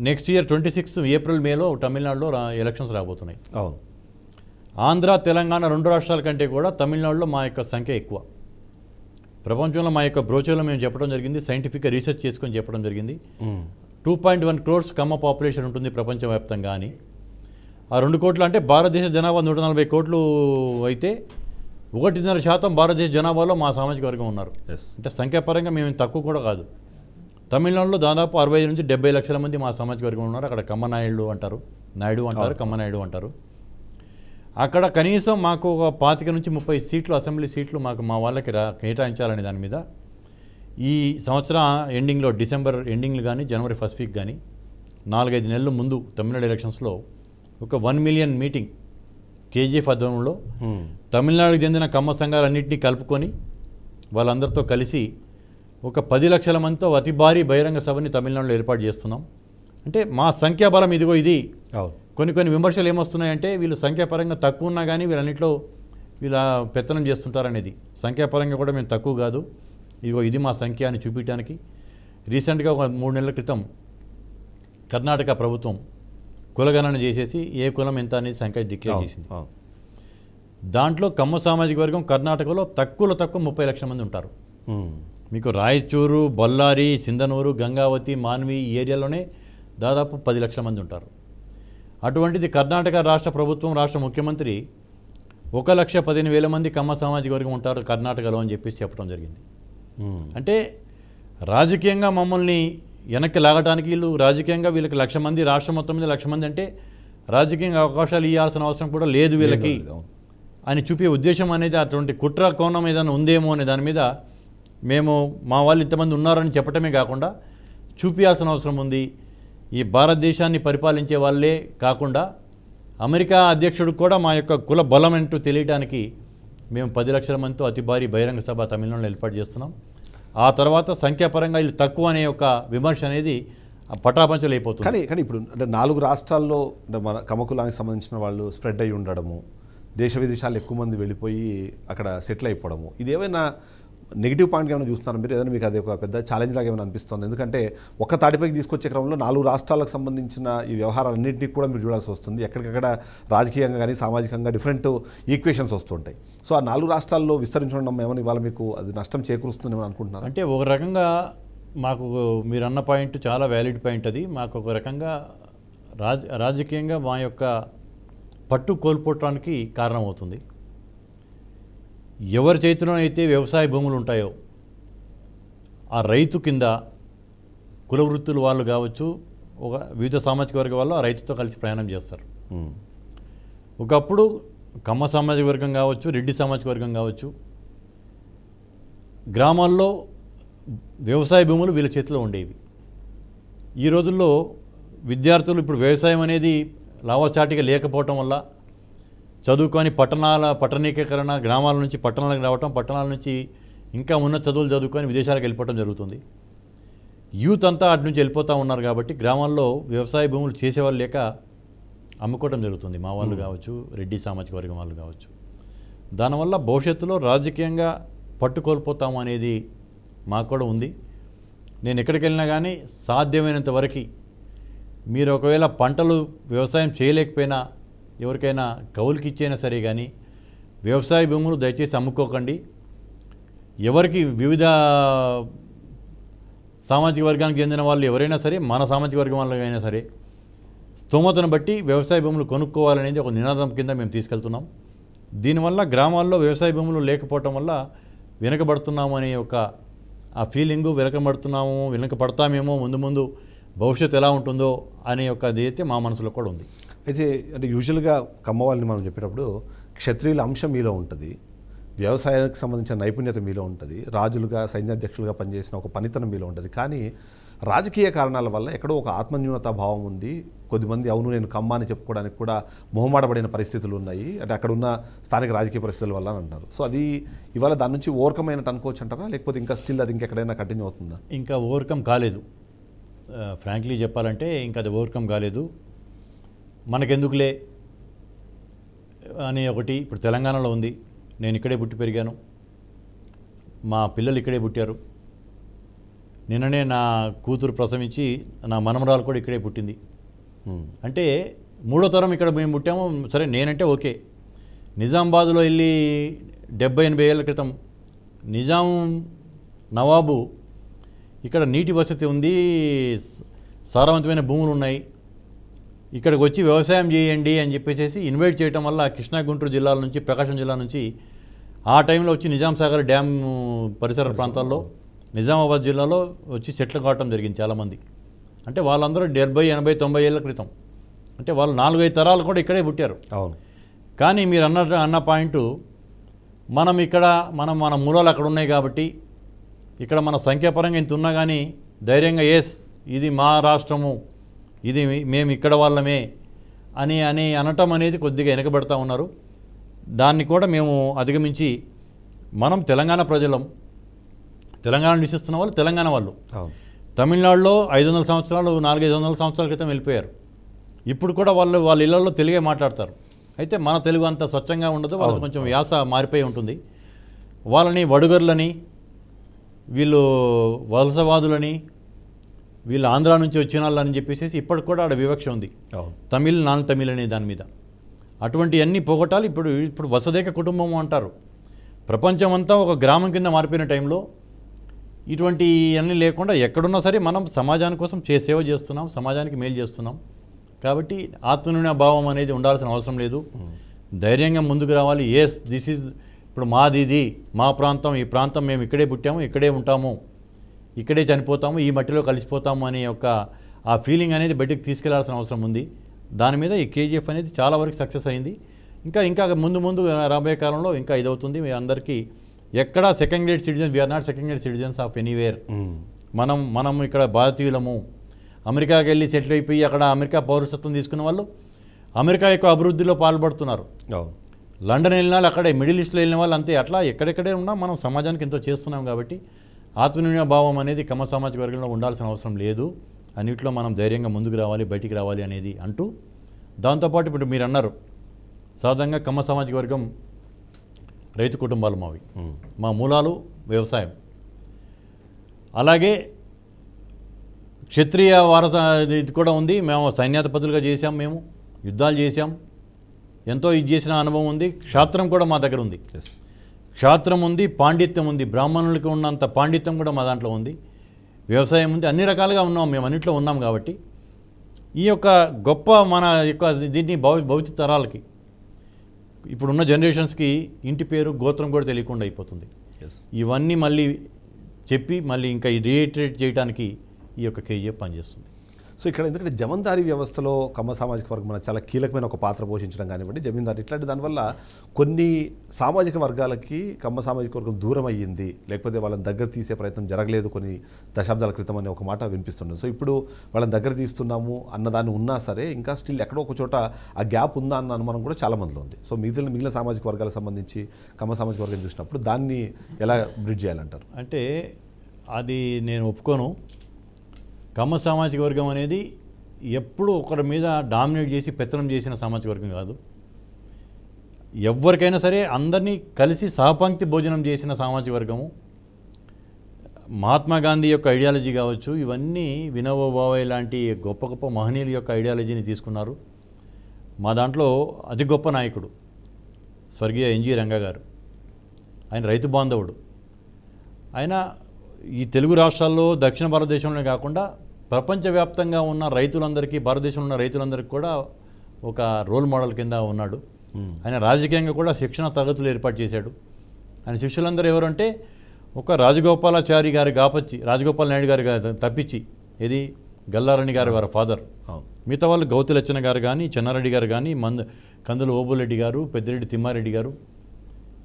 నెక్స్ట్ ఇయర్ 26 ఏప్రిల్ మేలో తమిళనాడులో ఎలక్షన్స్ రాబోతున్నాయి. అవును. ఆంధ్ర, తెలంగాణ 2 రాష్ట్రాల కంటే కూడా తమిళనాడులో మా యొక్క సంఖ్య ఎక్కువ. ప్రపంచంలో మా యొక్క బ్రోచర్లో మేము చెప్పడం జరిగింది, సైంటిఫిక్గా రీసెర్చ్ చేసుకొని చెప్పడం జరిగింది. 2.1 crores కమ్మ పాపులేషన్ ఉంటుంది ప్రపంచవ్యాప్తంగా అని. ఆ 2 కోట్లు అంటే భారతదేశ జనాభా 140 కోట్లు అయితే 1.5% భారతదేశ జనాభాలో మా సామాజిక వర్గం ఉన్నారు. అంటే సంఖ్యాపరంగా మేము తక్కువ కూడా కాదు. తమిళనాడులో దాదాపు 65 నుంచి 70 లక్షల మంది మా సామాజిక వర్గం ఉన్నారు. అక్కడ కమ్మ నాయుడు అంటారు, కమ్మ నాయుడు అంటారు. అక్కడ కనీసం మాకు ఒక 25 నుంచి 30 సీట్లు, అసెంబ్లీ సీట్లు మాకు మా వాళ్ళకి కేటాయించాలనే దాని మీద ఈ సంవత్సరం ఎండింగ్లో, డిసెంబర్ ఎండింగ్లు కానీ జనవరి ఫస్ట్ వీక్ కానీ 4-5 నెలల ముందు తమిళనాడు ఎలక్షన్స్లో ఒక 1 మిలియన్ మీటింగ్ కేజీఎఫ్ ఆధ్వర్యంలో తమిళనాడుకు చెందిన కమ్మ సంఘాలన్నింటినీ కలుపుకొని వాళ్ళందరితో కలిసి ఒక 10 లక్షల మందితో అతి భారీ బహిరంగ సభని తమిళనాడులో ఏర్పాటు చేస్తున్నాం. అంటే మా సంఖ్యాబలం ఇదిగో ఇది. కొన్ని విమర్శలు ఏమొస్తున్నాయంటే వీళ్ళు సంఖ్యాపరంగా తక్కువ ఉన్నా కానీ వీళ్ళన్నింటిలో వీళ్ళ పెత్తనం చేస్తుంటారనేది. సంఖ్యాపరంగా కూడా మేము తక్కువ కాదు, ఇదిగో ఇది మా సంఖ్య అని చూపించడానికి రీసెంట్గా ఒక 3 నెలల క్రితం కర్ణాటక ప్రభుత్వం కులగణన చేసేసి ఏ కులం ఎంత అనేది సంఖ్య డిక్లేర్ చేసింది. దాంట్లో కమ్మ సామాజిక వర్గం కర్ణాటకలో తక్కువ 30 లక్షల మంది ఉంటారు. మీకు రాయచూరు, బొల్లారి, సింధనూరు, గంగావతి, మాన్వి ఈ ఏరియాలోనే దాదాపు 10 లక్షల మంది ఉంటారు. అటువంటిది కర్ణాటక రాష్ట్ర ప్రభుత్వం, రాష్ట్ర ముఖ్యమంత్రి 1,15,000 మంది కమ్మ సామాజిక వర్గం ఉంటారు కర్ణాటకలో అని చెప్పేసి చెప్పడం జరిగింది. అంటే రాజకీయంగా మమ్మల్ని వెనక్కి లాగడానికి వీళ్ళు రాజకీయంగా వీళ్ళకి 1,00,000 మంది, రాష్ట్రం మొత్తం మీద 1,00,000 మంది అంటే రాజకీయంగా అవకాశాలు ఇవ్వాల్సిన అవసరం కూడా లేదు వీళ్ళకి అని చూపే ఉద్దేశం అనేది, అటువంటి కుట్ర కోణం ఏదైనా ఉందేమో అనే దాని మీద మేము మా వాళ్ళు ఇంతమంది ఉన్నారని చెప్పటమే కాకుండా చూపించాల్సిన అవసరం ఉంది. ఈ భారతదేశాన్ని పరిపాలించే వాళ్ళే కాకుండా అమెరికా అధ్యక్షుడు కూడా మా యొక్క కుల బలం అంటూ తెలియడానికి మేము 10 లక్షల మందితో అతి భారీ బహిరంగ సభ తమిళనాడులో ఏర్పాటు చేస్తున్నాం. ఆ తర్వాత సంఖ్యాపరంగా వీళ్ళు తక్కువ అనే ఒక విమర్శ అనేది పటాపంచలు అయిపోతుంది. కానీ ఇప్పుడు అంటే 4 రాష్ట్రాల్లో మన కమ్మ కులానికి సంబంధించిన వాళ్ళు స్ప్రెడ్ అయి ఉండడము, దేశ విదేశాలు ఎక్కువ మంది వెళ్ళిపోయి అక్కడ సెటిల్ అయిపోవడము, ఇది ఏమైనా నెగిటివ్ పాయింట్గా ఏమైనా చూస్తున్నారు మీరు? ఏదైనా మీకు అది ఒక పెద్ద ఛాలెంజ్ లాగా ఏమైనా అనిపిస్తుంది? ఎందుకంటే ఒక తాటిపైకి తీసుకొచ్చే క్రమంలో 4 రాష్ట్రాలకు సంబంధించిన ఈ వ్యవహారాలన్నింటినీ కూడా మీరు చూడాల్సి వస్తుంది. ఎక్కడికక్కడ రాజకీయంగా కానీ సామాజికంగా డిఫరెంట్ ఈక్వేషన్స్ వస్తుంటాయి. సో ఆ 4 రాష్ట్రాల్లో విస్తరించడం ఏమైనా ఇవాళ మీకు అది నష్టం చేకూరుస్తుందని ఏమైనా అనుకుంటున్నారు? అంటే ఒక రకంగా మాకు మీరు అన్న పాయింట్ చాలా వ్యాలిడ్ పాయింట్. అది మాకు ఒక రకంగా రాజకీయంగా మా యొక్క పట్టు కోల్పోవటానికి కారణమవుతుంది. ఎవరి చేతిలో అయితే వ్యవసాయ భూములు ఉంటాయో ఆ రైతు కింద కుల వృత్తుల వాళ్ళు కావచ్చు, ఒక వివిధ సామాజిక వర్గ వాళ్ళు ఆ రైతుతో కలిసి ప్రయాణం చేస్తారు. ఒకప్పుడు కమ్మ సామాజిక వర్గం కావచ్చు, రెడ్డి సామాజిక వర్గం కావచ్చు, గ్రామాల్లో వ్యవసాయ భూములు వీళ్ళ చేతిలో ఉండేవి. ఈ రోజుల్లో విద్యార్థులు ఇప్పుడు వ్యవసాయం అనేది లాభసాటిగా లేకపోవటం వల్ల చదువుకొని పట్టణీకరణ గ్రామాల నుంచి పట్టణాలకు రావటం, పట్టణాల నుంచి ఇంకా ఉన్నత చదువులు చదువుకొని విదేశాలకు వెళ్ళిపోవటం జరుగుతుంది. యూత్ అంతా అటు నుంచి వెళ్ళిపోతూ ఉన్నారు కాబట్టి గ్రామాల్లో వ్యవసాయ భూములు చేసేవాళ్ళు లేక అమ్ముకోవటం జరుగుతుంది. మా వాళ్ళు కావచ్చు, రెడ్డి సామాజిక వర్గం వాళ్ళు కావచ్చు. దానివల్ల భవిష్యత్తులో రాజకీయంగా పట్టుకోల్పోతాము అనేది మాకు కూడా ఉంది. నేను ఎక్కడికి వెళ్ళినా కానీ సాధ్యమైనంత వరకు మీరు ఒకవేళ పంటలు వ్యవసాయం చేయలేకపోయినా ఎవరికైనా కౌలుకి ఇచ్చైనా సరే కానీ వ్యవసాయ భూములు దయచేసి అమ్ముకోకండి. ఎవరికి వివిధ సామాజిక వర్గానికి చెందిన వాళ్ళు ఎవరైనా సరే, మన సామాజిక వర్గం వాళ్ళైనా సరే స్తోమతను బట్టి వ్యవసాయ భూములు కొనుక్కోవాలనేది ఒక నినాదం కింద మేము తీసుకెళ్తున్నాం. దీనివల్ల గ్రామాల్లో వ్యవసాయ భూములు లేకపోవటం వల్ల వెనకబడుతున్నాము అనే ఒక ఆ ఫీలింగు, వెనకపడతామేమో ముందు ముందు భవిష్యత్తు ఎలా ఉంటుందో అనే ఒక అది అయితే మా మనసులో కూడా ఉంది. అయితే అంటే యూజువల్గా కమ్మవాళ్ళని మనం చెప్పేటప్పుడు క్షత్రియుల అంశం మీలో ఉంటుంది, వ్యవసాయానికి సంబంధించిన నైపుణ్యత మీలో ఉంటుంది, రాజులుగా సైన్యాధ్యక్షులుగా పనిచేసిన ఒక పనితనం మీలో ఉంటుంది. కానీ రాజకీయ కారణాల వల్ల ఎక్కడో ఒక ఆత్మన్యూనతా భావం ఉంది. కొద్దిమంది అవును నేను కమ్మ అని చెప్పుకోవడానికి కూడా మొహమాటపడిన పరిస్థితులు ఉన్నాయి, అంటే అక్కడ ఉన్న స్థానిక రాజకీయ పరిస్థితుల వల్ల అని అంటారు. సో అది ఇవాళ దాని నుంచి ఓవర్కమ్ అయినట్టు అనుకోవచ్చు అంటారా, లేకపోతే ఇంకా స్టిల్ అది ఇంకెక్కడైనా కంటిన్యూ అవుతుందా? ఇంకా ఓవర్కమ్ కాలేదు. ఫ్రాంక్లీ చెప్పాలంటే ఇంకా అది ఓవర్కమ్ కాలేదు. మనకెందుకులే అని ఒకటి ఇప్పుడు తెలంగాణలో ఉంది. నేను ఇక్కడే పుట్టి పెరిగాను, మా పిల్లలు ఇక్కడే పుట్టారు. నిన్ననే నా కూతురు ప్రసవించి నా మనమరాలు కూడా ఇక్కడే పుట్టింది. అంటే మూడో తరం ఇక్కడ మేము పుట్టాము. సరే నేనంటే ఓకే. నిజామాబాద్లో వెళ్ళి 70-80 ఏళ్ళ క్రితం నిజాం నవాబు ఇక్కడ నీటి వసతి ఉంది, సారవంతమైన భూములు ఉన్నాయి, ఇక్కడికి వచ్చి వ్యవసాయం చేయండి అని చెప్పేసి ఇన్వైట్ చేయడం వల్ల కృష్ణా గుంటూరు జిల్లాల నుంచి, ప్రకాశం జిల్లా నుంచి ఆ టైంలో వచ్చి నిజాం సాగర్ డ్యామ్ పరిసర ప్రాంతాల్లో నిజామాబాద్ జిల్లాలో వచ్చి సెటిల్ కావటం జరిగింది చాలామంది. అంటే వాళ్ళందరూ 70, 80, 90 ఏళ్ళ క్రితం. అంటే వాళ్ళు 4-5 తరాలు కూడా ఇక్కడే పుట్టారు. అవును. కానీ మీరు అన్న పాయింట్, మనం ఇక్కడ మన మూలాలు అక్కడ ఉన్నాయి కాబట్టి ఇక్కడ మన సంఖ్యాపరంగా ఇంత ఉన్నా కానీ ధైర్యంగా ఇది మా రాష్ట్రము, ఇది మేము ఇక్కడ వాళ్ళమే అని అనటం అనేది కొద్దిగా వెనకబడతా ఉన్నారు. దాన్ని కూడా మేము అధిగమించి మనం తెలంగాణ ప్రజలం, తెలంగాణ నివసిస్తున్న వాళ్ళు తెలంగాణ వాళ్ళు. తమిళనాడులో 500 సంవత్సరాలు 400-500 సంవత్సరాల క్రితం వెళ్ళిపోయారు. ఇప్పుడు కూడా వాళ్ళ ఇళ్లలో తెలుగే మాట్లాడతారు. అయితే మన తెలుగు అంత స్వచ్ఛంగా ఉండదు, వాళ్ళకి కొంచెం యాస మారిపోయి ఉంటుంది. వాళ్ళని వడుగర్లని, వీళ్ళు వలసవాదులని, వీళ్ళు ఆంధ్రా నుంచి వచ్చిన వాళ్ళని చెప్పేసి ఇప్పటికి కూడా ఆడ వివక్ష ఉంది. తమిళ్ నాన్ తమిళ్ అనే దాని మీద అటువంటివన్నీ పోగొట్టాలి. ఇప్పుడు వసుదైక కుటుంబం అంటారు. ప్రపంచం అంతా ఒక గ్రామం కింద మారిపోయిన టైంలో ఇటువంటి అన్నీ లేకుండా ఎక్కడున్నా సరే మనం సమాజాని కోసం సేవ చేస్తున్నాం, సమాజానికి మేలు చేస్తున్నాం. కాబట్టి ఆత్మన్యూన భావం అనేది ఉండాల్సిన అవసరం లేదు. ధైర్యంగా ముందుకు రావాలి. దిస్ ఈజ్ ఇప్పుడు మాది, మా ప్రాంతం, ఈ ప్రాంతం, మేము ఇక్కడే పుట్టాము, ఇక్కడే ఉంటాము, ఇక్కడే చనిపోతాము, ఈ మట్టిలో కలిసిపోతాము అనే ఒక ఆ ఫీలింగ్ అనేది బయటకు తీసుకెళ్లాల్సిన అవసరం ఉంది. దాని మీద ఈ కేజీఎఫ్ అనేది చాలా వరకు సక్సెస్ అయింది. ఇంకా ముందు రాబోయే కాలంలో ఇంకా ఇదవుతుంది. మీ అందరికీ ఎక్కడ second grade citizen, we are not second grade citizens of anywhere. మనం ఇక్కడ భారతీయులము. అమెరికాకి వెళ్ళి సెటిల్ అయిపోయి అక్కడ అమెరికా పౌరసత్వం తీసుకున్న వాళ్ళు అమెరికా యొక్క అభివృద్ధిలో పాల్పడుతున్నారు. లండన్ వెళ్ళిన వాళ్ళు అక్కడే, మిడిల్ ఈస్ట్లో వెళ్ళిన వాళ్ళు అంతే. అట్లా ఎక్కడెక్కడే ఉన్నా మనం సమాజానికి ఎంతో చేస్తున్నాం. కాబట్టి ఆత్మన్యూన భావం అనేది కమ్మ సామాజిక వర్గంలో ఉండాల్సిన అవసరం లేదు. అన్నింటిలో మనం ధైర్యంగా ముందుకు రావాలి, బయటికి రావాలి అనేది అంటూ, దాంతోపాటు ఇప్పుడు మీరు అన్నారు సాధారణంగా కమ్మ సామాజిక వర్గం రైతు కుటుంబాలు మావి, మా మూలాలు వ్యవసాయం. అలాగే క్షత్రియ వారస ఇది కూడా ఉంది. మేము సైన్యాధిపతులుగా చేశాం, మేము యుద్ధాలు చేశాం, ఎంతో ఇది చేసిన అనుభవం ఉంది. క్షాత్రం కూడా మా దగ్గర ఉంది. క్షాత్రం ఉంది, పాండిత్యం ఉంది. బ్రాహ్మణులకి ఉన్నంత పాండిత్యం కూడా మా దాంట్లో ఉంది. వ్యవసాయం ఉంది, అన్ని రకాలుగా ఉన్నాం, మేము అన్నింటిలో ఉన్నాం. కాబట్టి ఈ యొక్క గొప్ప మన యొక్క దీన్ని భవిష్యత్ తరాలకి, ఇప్పుడున్న జనరేషన్స్కి ఇంటి పేరు గోత్రం కూడా తెలియకుండా అయిపోతుంది. ఇవన్నీ మళ్ళీ చెప్పి మళ్ళీ ఇంకా రీఇటరేట్ చేయడానికి ఈ యొక్క కేజీఎఫ్ పనిచేస్తుంది. సో ఇక్కడ ఎందుకంటే జమీందారీ వ్యవస్థలో కమ్మ సామాజిక వర్గం మన చాలా కీలకమైన ఒక పాత్ర పోషించడం కానివ్వండి, జమీందారీ ఇట్లాంటి దానివల్ల కొన్ని సామాజిక వర్గాలకి కమ్మ సామాజిక వర్గం దూరం అయ్యింది, లేకపోతే వాళ్ళని దగ్గర తీసే ప్రయత్నం జరగలేదు కొన్ని దశాబ్దాల క్రితం అనే ఒక మాట వినిపిస్తుంది. సో ఇప్పుడు వాళ్ళని దగ్గర తీస్తున్నాము అన్నదాన్ని ఉన్నా సరే ఇంకా స్టిల్ ఎక్కడో ఒక చోట ఆ గ్యాప్ ఉందా అన్న అనుమానం కూడా చాలా మందిలో ఉంది. సో మిగిలిన సామాజిక వర్గాలకు సంబంధించి కమ్మ సామాజిక వర్గం చూసినప్పుడు దాన్ని ఎలా బ్రిడ్జ్ చేయాలంటారు? అంటే అది నేను ఒప్పుకోను. కమ్మ సామాజిక వర్గం అనేది ఎప్పుడు ఒకరి మీద డామినేట్ చేసి పెత్తనం చేసిన సామాజిక వర్గం కాదు. ఎవరికైనా సరే అందరినీ కలిసి సహపంక్తి భోజనం చేసిన సామాజిక వర్గము. మహాత్మా గాంధీ యొక్క ఐడియాలజీ కావచ్చు, ఇవన్నీ వినోబా భావే లాంటి గొప్ప గొప్ప మహనీయుల యొక్క ఐడియాలజీని తీసుకున్నారు. మా దాంట్లో అతి గొప్ప నాయకుడు స్వర్గీయ ఎన్జి రంగా గారు. ఆయన రైతు బాంధవుడు. ఆయన ఈ తెలుగు రాష్ట్రాల్లో దక్షిణ భారతదేశంలోనే కాకుండా ప్రపంచవ్యాప్తంగా ఉన్న రైతులందరికీ, భారతదేశంలో ఉన్న రైతులందరికీ కూడా ఒక రోల్ మోడల్ కింద ఉన్నాడు. ఆయన రాజకీయంగా కూడా శిక్షణ తరగతులు ఏర్పాటు చేశాడు. ఆయన శిష్యులందరూ ఎవరంటే ఒక రాజగోపాలాచారి గారి గాపచ్చి, రాజగోపాల్ నాయుడు గారి తప్పించి, ఇది గల్లారణి గారి వారి ఫాదర్. మిగతా వాళ్ళు గౌతి లచ్చన గారు కానీ, చెన్నారెడ్డి గారు కానీ, కందుల ఓబులరెడ్డి గారు, పెద్దిరెడ్డి తిమ్మారెడ్డి గారు,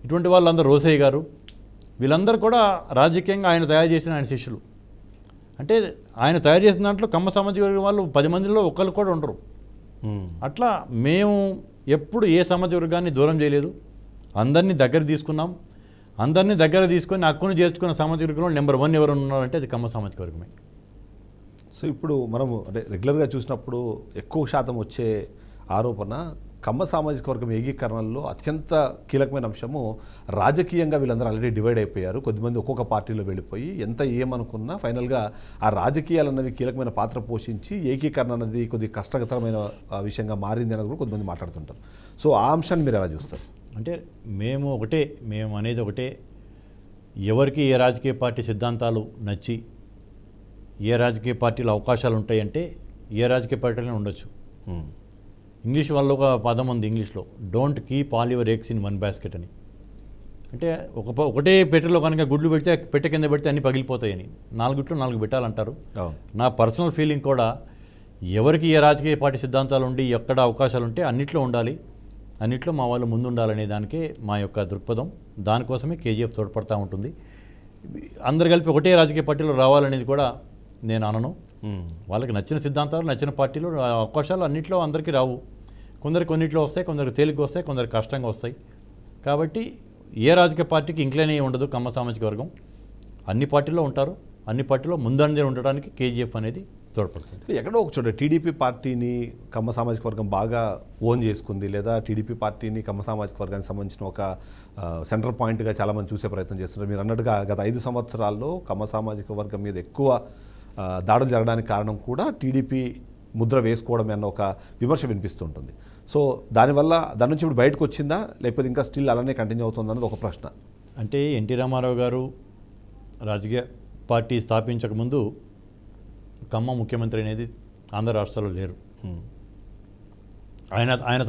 ఇటువంటి వాళ్ళందరూ, రోసయ్య గారు, వీళ్ళందరూ కూడా రాజకీయంగా ఆయన తయారు చేసిన ఆయన శిష్యులు. అంటే ఆయన తయారు చేసిన దాంట్లో కమ్మ సామాజిక వర్గం వాళ్ళు 10 మందిలో ఒకళ్ళు కూడా ఉండరు. అట్లా మేము ఎప్పుడు ఏ సామాజిక వర్గాన్ని దూరం చేయలేదు. అందరినీ దగ్గర తీసుకున్నాం. అందరినీ దగ్గర తీసుకొని హక్కును చేర్చుకున్న సామాజిక వర్గంలో నెంబర్ 1 ఎవరు ఉన్నారంటే అది కమ్మ సామాజిక వర్గమే. సో ఇప్పుడు మనము అంటే రెగ్యులర్గా చూసినప్పుడు ఎక్కువ శాతం వచ్చే ఆరోపణ కమ్మ సామాజిక వర్గం ఏకీకరణలో అత్యంత కీలకమైన అంశము రాజకీయంగా వీళ్ళందరూ ఆల్రెడీ డివైడ్ అయిపోయారు. కొద్దిమంది ఒక్కొక్క పార్టీలో వెళ్ళిపోయి ఎంత ఏమనుకున్నా ఫైనల్గా ఆ రాజకీయాలు అన్నవి కీలకమైన పాత్ర పోషించి ఏకీకరణ అన్నది కొద్ది కష్టతరమైన విషయంగా మారింది అనేది కూడా కొంతమంది మాట్లాడుతుంటారు. సో ఆ అంశాన్ని మీరు ఎలా చూస్తారు? అంటే మేము అనేది ఒకటే, ఎవరికి ఏ రాజకీయ పార్టీ సిద్ధాంతాలు నచ్చి ఏ రాజకీయ పార్టీలో అవకాశాలు ఉంటాయంటే ఏ రాజకీయ పార్టీలో ఉండొచ్చు. ఇంగ్లీష్ వాళ్ళు ఒక పదం ఉంది ఇంగ్లీష్లో, don't keep all your eggs in one basket అని. అంటే ఒకటే పెట్టెలో కనుక గుడ్లు పెడితే పెట్టె కింద పెడితే అన్నీ పగిలిపోతాయని. 4 గుట్లు 4 పెట్టాలంటారు. నా పర్సనల్ ఫీలింగ్ కూడా ఎవరికి ఏ రాజకీయ పార్టీ సిద్ధాంతాలు ఉండి ఎక్కడ అవకాశాలు ఉంటే అన్నిట్లో ఉండాలి, అన్నిట్లో మా వాళ్ళు ముందు ఉండాలనే దానికే మా యొక్క దృక్పథం. దానికోసమే కేజీఎఫ్ తోడ్పడతా ఉంటుంది. అందరు కలిపి ఒకటే రాజకీయ పార్టీలో రావాలనేది కూడా నేను అనను. వాళ్ళకి నచ్చిన సిద్ధాంతాలు, నచ్చిన పార్టీలు, అవకాశాలు అన్నింటిలో అందరికీ రావు. కొందరికి కొన్నిట్లో వస్తాయి, కొందరికి తేలిగ్గా వస్తాయి, కొందరికి కష్టంగా వస్తాయి. కాబట్టి ఏ రాజకీయ పార్టీకి ఇంక్లైన్ అయ్యి ఉండదు కమ్మ సామాజిక వర్గం. అన్ని పార్టీల్లో ఉంటారు. అన్ని పార్టీలో ముందంజ ఉండడానికి కేజీఎఫ్ అనేది తోడ్పడుతుంది. ఎక్కడో ఒక చోట టీడీపీ పార్టీని కమ్మ సామాజిక వర్గం బాగా ఓన్ చేసుకుంది, లేదా టీడీపీ పార్టీని కమ్మ సామాజిక వర్గానికి సంబంధించిన ఒక సెంటర్ పాయింట్గా చాలామంది చూసే ప్రయత్నం చేస్తున్నారు. మీరు అన్నట్టుగా గత 5 సంవత్సరాల్లో కమ్మ సామాజిక వర్గం మీద ఎక్కువ దాడులు జరగడానికి కారణం కూడా టీడీపీ ముద్ర వేసుకోవడమే అన్న ఒక విమర్శ వినిపిస్తుంటుంది. సో దాని నుంచి ఇప్పుడు బయటకు వచ్చిందా, లేకపోతే ఇంకా స్టిల్ అలానే కంటిన్యూ అవుతుంది అన్నది ఒక ప్రశ్న. అంటే ఎన్టీ రామారావు గారు రాజకీయ పార్టీ స్థాపించకముందు కమ్మ ముఖ్యమంత్రి అనేది ఆంధ్ర రాష్ట్రాల్లో లేరు. ఆయన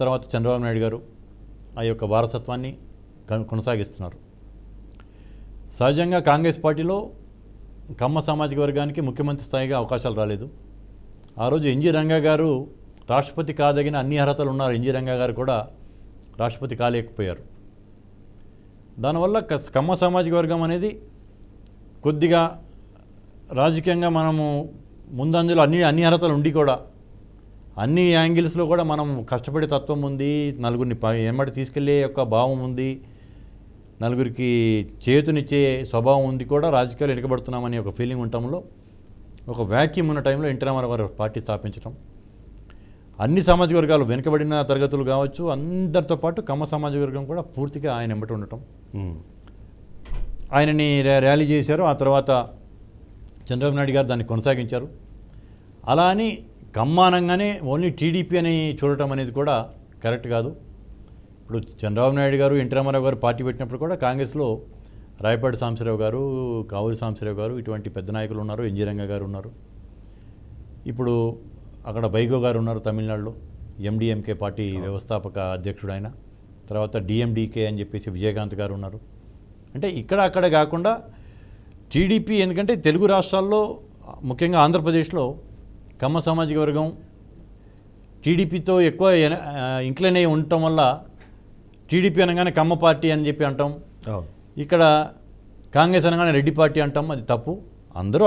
తర్వాత చంద్రబాబు నాయుడు గారు ఆ యొక్క వారసత్వాన్ని కొనసాగిస్తున్నారు. సహజంగా కాంగ్రెస్ పార్టీలో కమ్మ సామాజిక వర్గానికి ముఖ్యమంత్రి స్థాయిగా అవకాశాలు రాలేదు. ఆ రోజు ఎన్జి రంగా గారు రాష్ట్రపతి కాదగిన అన్ని అర్హతలు ఉన్నారు. ఎన్జి రంగా గారు కూడా రాష్ట్రపతి కాలేకపోయారు. దానివల్ల కమ్మ సామాజిక వర్గం అనేది కొద్దిగా రాజకీయంగా మనము ముందంజలో అన్ని అర్హతలు ఉండి కూడా అన్ని యాంగిల్స్లో కూడా మనం కష్టపడే తత్వం ఉంది, నలుగురిని ఎమ్మటి తీసుకెళ్లే యొక్క భావం ఉంది, నలుగురికి చేతునిచ్చే స్వభావం ఉంది, కూడా రాజకీయాలు వెనుకబడుతున్నామని ఒక ఫీలింగ్ ఉండటంలో ఒక వ్యాక్యూమ్ ఉన్న టైంలో ఎన్టీ రామారావు గారు పార్టీ స్థాపించడం, అన్ని సామాజిక వర్గాలు వెనుకబడిన తరగతులు కావచ్చు అందరితో పాటు కమ్మ సామాజిక వర్గం కూడా పూర్తిగా ఆయన ఎంబటి ఉండటం, ఆయనని ర్యాలీ చేశారు. ఆ తర్వాత చంద్రబాబు నాయుడు గారు దాన్ని కొనసాగించారు. అలా అని కమ్మానంగానే ఓన్లీ టీడీపీ అని చూడటం అనేది కూడా కరెక్ట్ కాదు. ఇప్పుడు చంద్రబాబు నాయుడు గారు, ఎన్టీ రామారావు గారు పార్టీ పెట్టినప్పుడు కూడా కాంగ్రెస్లో రాయపాటి సాంబశివరావు గారు, కావూరి సాంబశివరావు గారు ఇటువంటి పెద్ద నాయకులు ఉన్నారు, ఎన్జి రంగా గారు ఉన్నారు. ఇప్పుడు అక్కడ వైగో గారు ఉన్నారు తమిళనాడులో, ఎండిఎంకే పార్టీ వ్యవస్థాపక అధ్యక్షుడు ఆయన. తర్వాత డిఎండికే అని చెప్పేసి విజయకాంత్ గారు ఉన్నారు. అంటే ఇక్కడ అక్కడ కాకుండా టీడీపీ ఎందుకంటే తెలుగు రాష్ట్రాల్లో ముఖ్యంగా ఆంధ్రప్రదేశ్లో కమ్మ సామాజిక వర్గం టీడీపీతో ఎక్కువ ఇంక్లైన్ అయి ఉండటం వల్ల టీడీపీ అనగానే కమ్మ పార్టీ అని చెప్పి అంటాం. ఇక్కడ కాంగ్రెస్ అనగానే రెడ్డి పార్టీ అంటాం. అది తప్పు. అందరూ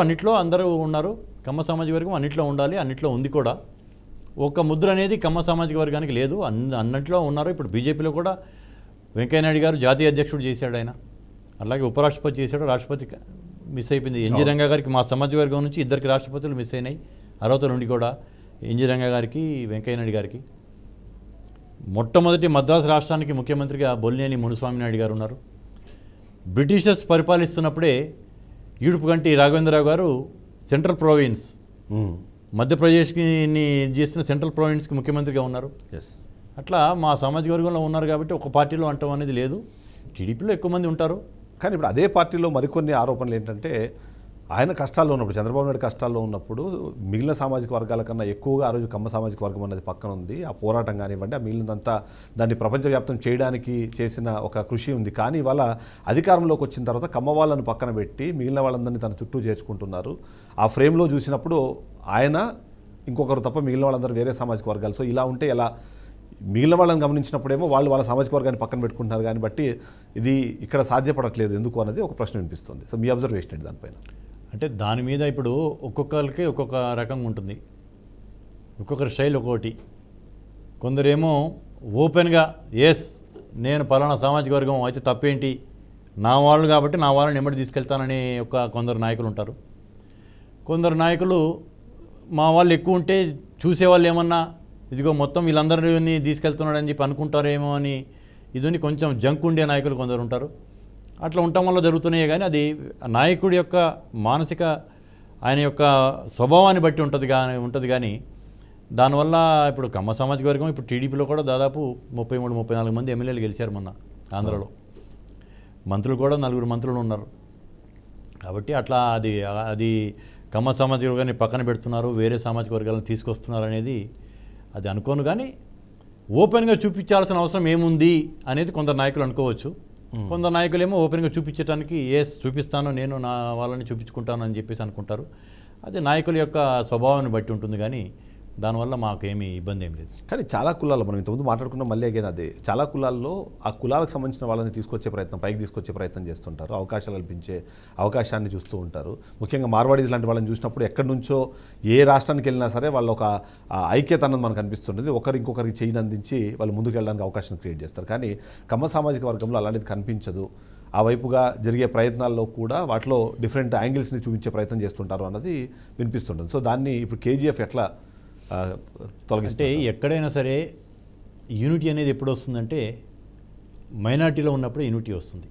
ఉన్నారు. కమ్మ సామాజిక వర్గం అన్నిట్లో ఉండాలి, అన్నిట్లో ఉంది కూడా. ఒక ముద్ర అనేది కమ్మ సామాజిక వర్గానికి లేదు, అన్నింటిలో ఉన్నారు. ఇప్పుడు బీజేపీలో కూడా వెంకయ్యనాయుడు గారు జాతీయ అధ్యక్షుడు చేశాడు ఆయన, అలాగే ఉపరాష్ట్రపతి చేశాడు, రాష్ట్రపతి మిస్ అయిపోయింది. ఎన్జీ రంగా గారికి మా సామాజిక వర్గం నుంచి ఇద్దరికి రాష్ట్రపతులు మిస్ అయినాయి అర్హత నుండి కూడా, ఎన్జీ రంగా గారికి, వెంకయ్యనాయుడు గారికి. మొట్టమొదటి మద్రాసు రాష్ట్రానికి ముఖ్యమంత్రిగా బొల్లినేని మునుస్వామి నాయుడు గారు ఉన్నారు. బ్రిటిషర్స్ పరిపాలిస్తున్నప్పుడే ఈడుపుగంటి రాఘవేంద్రరావు గారు సెంట్రల్ ప్రావిన్స్ మధ్యప్రదేశ్కి చేసిన సెంట్రల్ ప్రావిన్స్కి ముఖ్యమంత్రిగా ఉన్నారు. అట్లా మా సామాజిక వర్గంలో ఉన్నారు కాబట్టి ఒక పార్టీలో అంటాం అనేది లేదు. టీడీపీలో ఎక్కువ మంది ఉంటారు. కానీ ఇప్పుడు అదే పార్టీలో మరికొన్ని ఆరోపణలు ఏంటంటే, ఆయన కష్టాల్లో ఉన్నప్పుడు, చంద్రబాబు నాయుడు కష్టాల్లో ఉన్నప్పుడు మిగిలిన సామాజిక వర్గాల కన్నా ఎక్కువగా ఆ రోజు కమ్మ సామాజిక వర్గం అన్నది పక్కన ఉంది. ఆ పోరాటం కానివ్వండి, ఆ మిగిలినంతా దాన్ని ప్రపంచవ్యాప్తం చేయడానికి చేసిన ఒక కృషి ఉంది. కానీ ఇవాళ అధికారంలోకి వచ్చిన తర్వాత కమ్మ వాళ్ళను పక్కన పెట్టి మిగిలిన వాళ్ళందరినీ తన చుట్టూ చేర్చుకుంటున్నారు. ఆ ఫ్రేమ్లో చూసినప్పుడు ఆయన ఇంకొకరు తప్ప మిగిలిన వాళ్ళందరూ వేరే సామాజిక వర్గాలు. సో ఇలా ఉంటే ఎలా? మిగిలిన వాళ్ళని గమనించినప్పుడేమో వాళ్ళ సామాజిక వర్గాన్ని పక్కన పెట్టుకుంటున్నారు. కానీ బట్టి ఇది ఇక్కడ సాధ్యపడట్లేదు ఎందుకు అన్నది ఒక ప్రశ్న వినిపిస్తుంది. సో మీ అబ్జర్వేషన్ ఏంటి దానిపైన? అంటే దాని మీద ఇప్పుడు ఒక్కొక్కరికి ఒక్కొక్క రకంగా ఉంటుంది, ఒక్కొక్కరి స్టైల్ ఒక్కొక్కటి. కొందరేమో ఓపెన్గా ఎస్ నేను పలానా సామాజిక వర్గం అయితే తప్పేంటి, నా వాళ్ళు కాబట్టి నా వాళ్ళని ఎమ్మడి తీసుకెళ్తానని కొందరు నాయకులు ఉంటారు. కొందరు నాయకులు మా వాళ్ళు ఎక్కువ ఉంటే చూసేవాళ్ళు ఏమన్నా ఇదిగో మొత్తం వీళ్ళందరినీ తీసుకెళ్తున్నాడని చెప్పి అనుకుంటారేమో అని ఇదని కొంచెం జంక్ ఉండే నాయకులు కొందరు ఉంటారు. అట్లా ఉండటం వల్ల జరుగుతున్నాయి. కానీ అది నాయకుడి యొక్క మానసిక ఆయన యొక్క స్వభావాన్ని బట్టి ఉంటుంది కానీ దానివల్ల ఇప్పుడు కమ్మ సామాజిక వర్గం ఇప్పుడు టీడీపీలో కూడా దాదాపు 33-34 మంది ఎమ్మెల్యేలు గెలిచారు మొన్న ఆంధ్రలో. మంత్రులు కూడా 4 మంత్రులు ఉన్నారు. కాబట్టి అట్లా అది కమ్మ సామాజిక వర్గాన్ని పక్కన పెడుతున్నారు, వేరే సామాజిక వర్గాలను తీసుకొస్తున్నారు అనేది అది అనుకోను. కానీ ఓపెన్గా చూపించాల్సిన అవసరం ఏముంది అనేది కొందరు నాయకులు అనుకోవచ్చు. కొందరు నాయకులేమో ఓపెన్గా చూపించడానికి చూపిస్తాను, నేను నా వాళ్ళని చూపించుకుంటాను అని చెప్పేసి అనుకుంటారు. అది నాయకుల యొక్క స్వభావాన్ని బట్టి ఉంటుంది. కానీ దానివల్ల మాకేమీ ఇబ్బంది ఏం లేదు. కానీ చాలా కులాల్లో మనం ఇంతకుముందు మాట్లాడుకున్నాం, మళ్ళీ అగైన్ అదే చాలా కులాల్లో ఆ కులాలకు సంబంధించిన వాళ్ళని తీసుకొచ్చే ప్రయత్నం, పైకి తీసుకొచ్చే ప్రయత్నం చేస్తుంటారు, అవకాశాలు కల్పించే అవకాశాన్ని చూస్తూ ఉంటారు. ముఖ్యంగా మార్వాడీస్ లాంటి వాళ్ళని చూసినప్పుడు ఎక్కడి నుంచో ఏ రాష్ట్రానికి వెళ్ళినా సరే వాళ్ళ ఒక ఐక్యత అన్నది మనకు కనిపిస్తుంటుంది. ఒకరు ఇంకొకరికి చేయిని అందించి వాళ్ళు ముందుకు వెళ్ళడానికి అవకాశం క్రియేట్ చేస్తారు. కానీ కమ్మ సామాజిక వర్గంలో అలాంటిది కనిపించదు. ఆ వైపుగా జరిగే ప్రయత్నాల్లో కూడా వాటిలో డిఫరెంట్ యాంగిల్స్ని చూపించే ప్రయత్నం చేస్తుంటారు అన్నది వినిపిస్తుంటుంది. సో దాన్ని ఇప్పుడు కేజీఎఫ్ ఎట్లా అంటే ఎక్కడైనా సరే యూనిటీ అనేది ఎప్పుడు వస్తుందంటే మైనార్టీలో ఉన్నప్పుడు యూనిటీ వస్తుంది.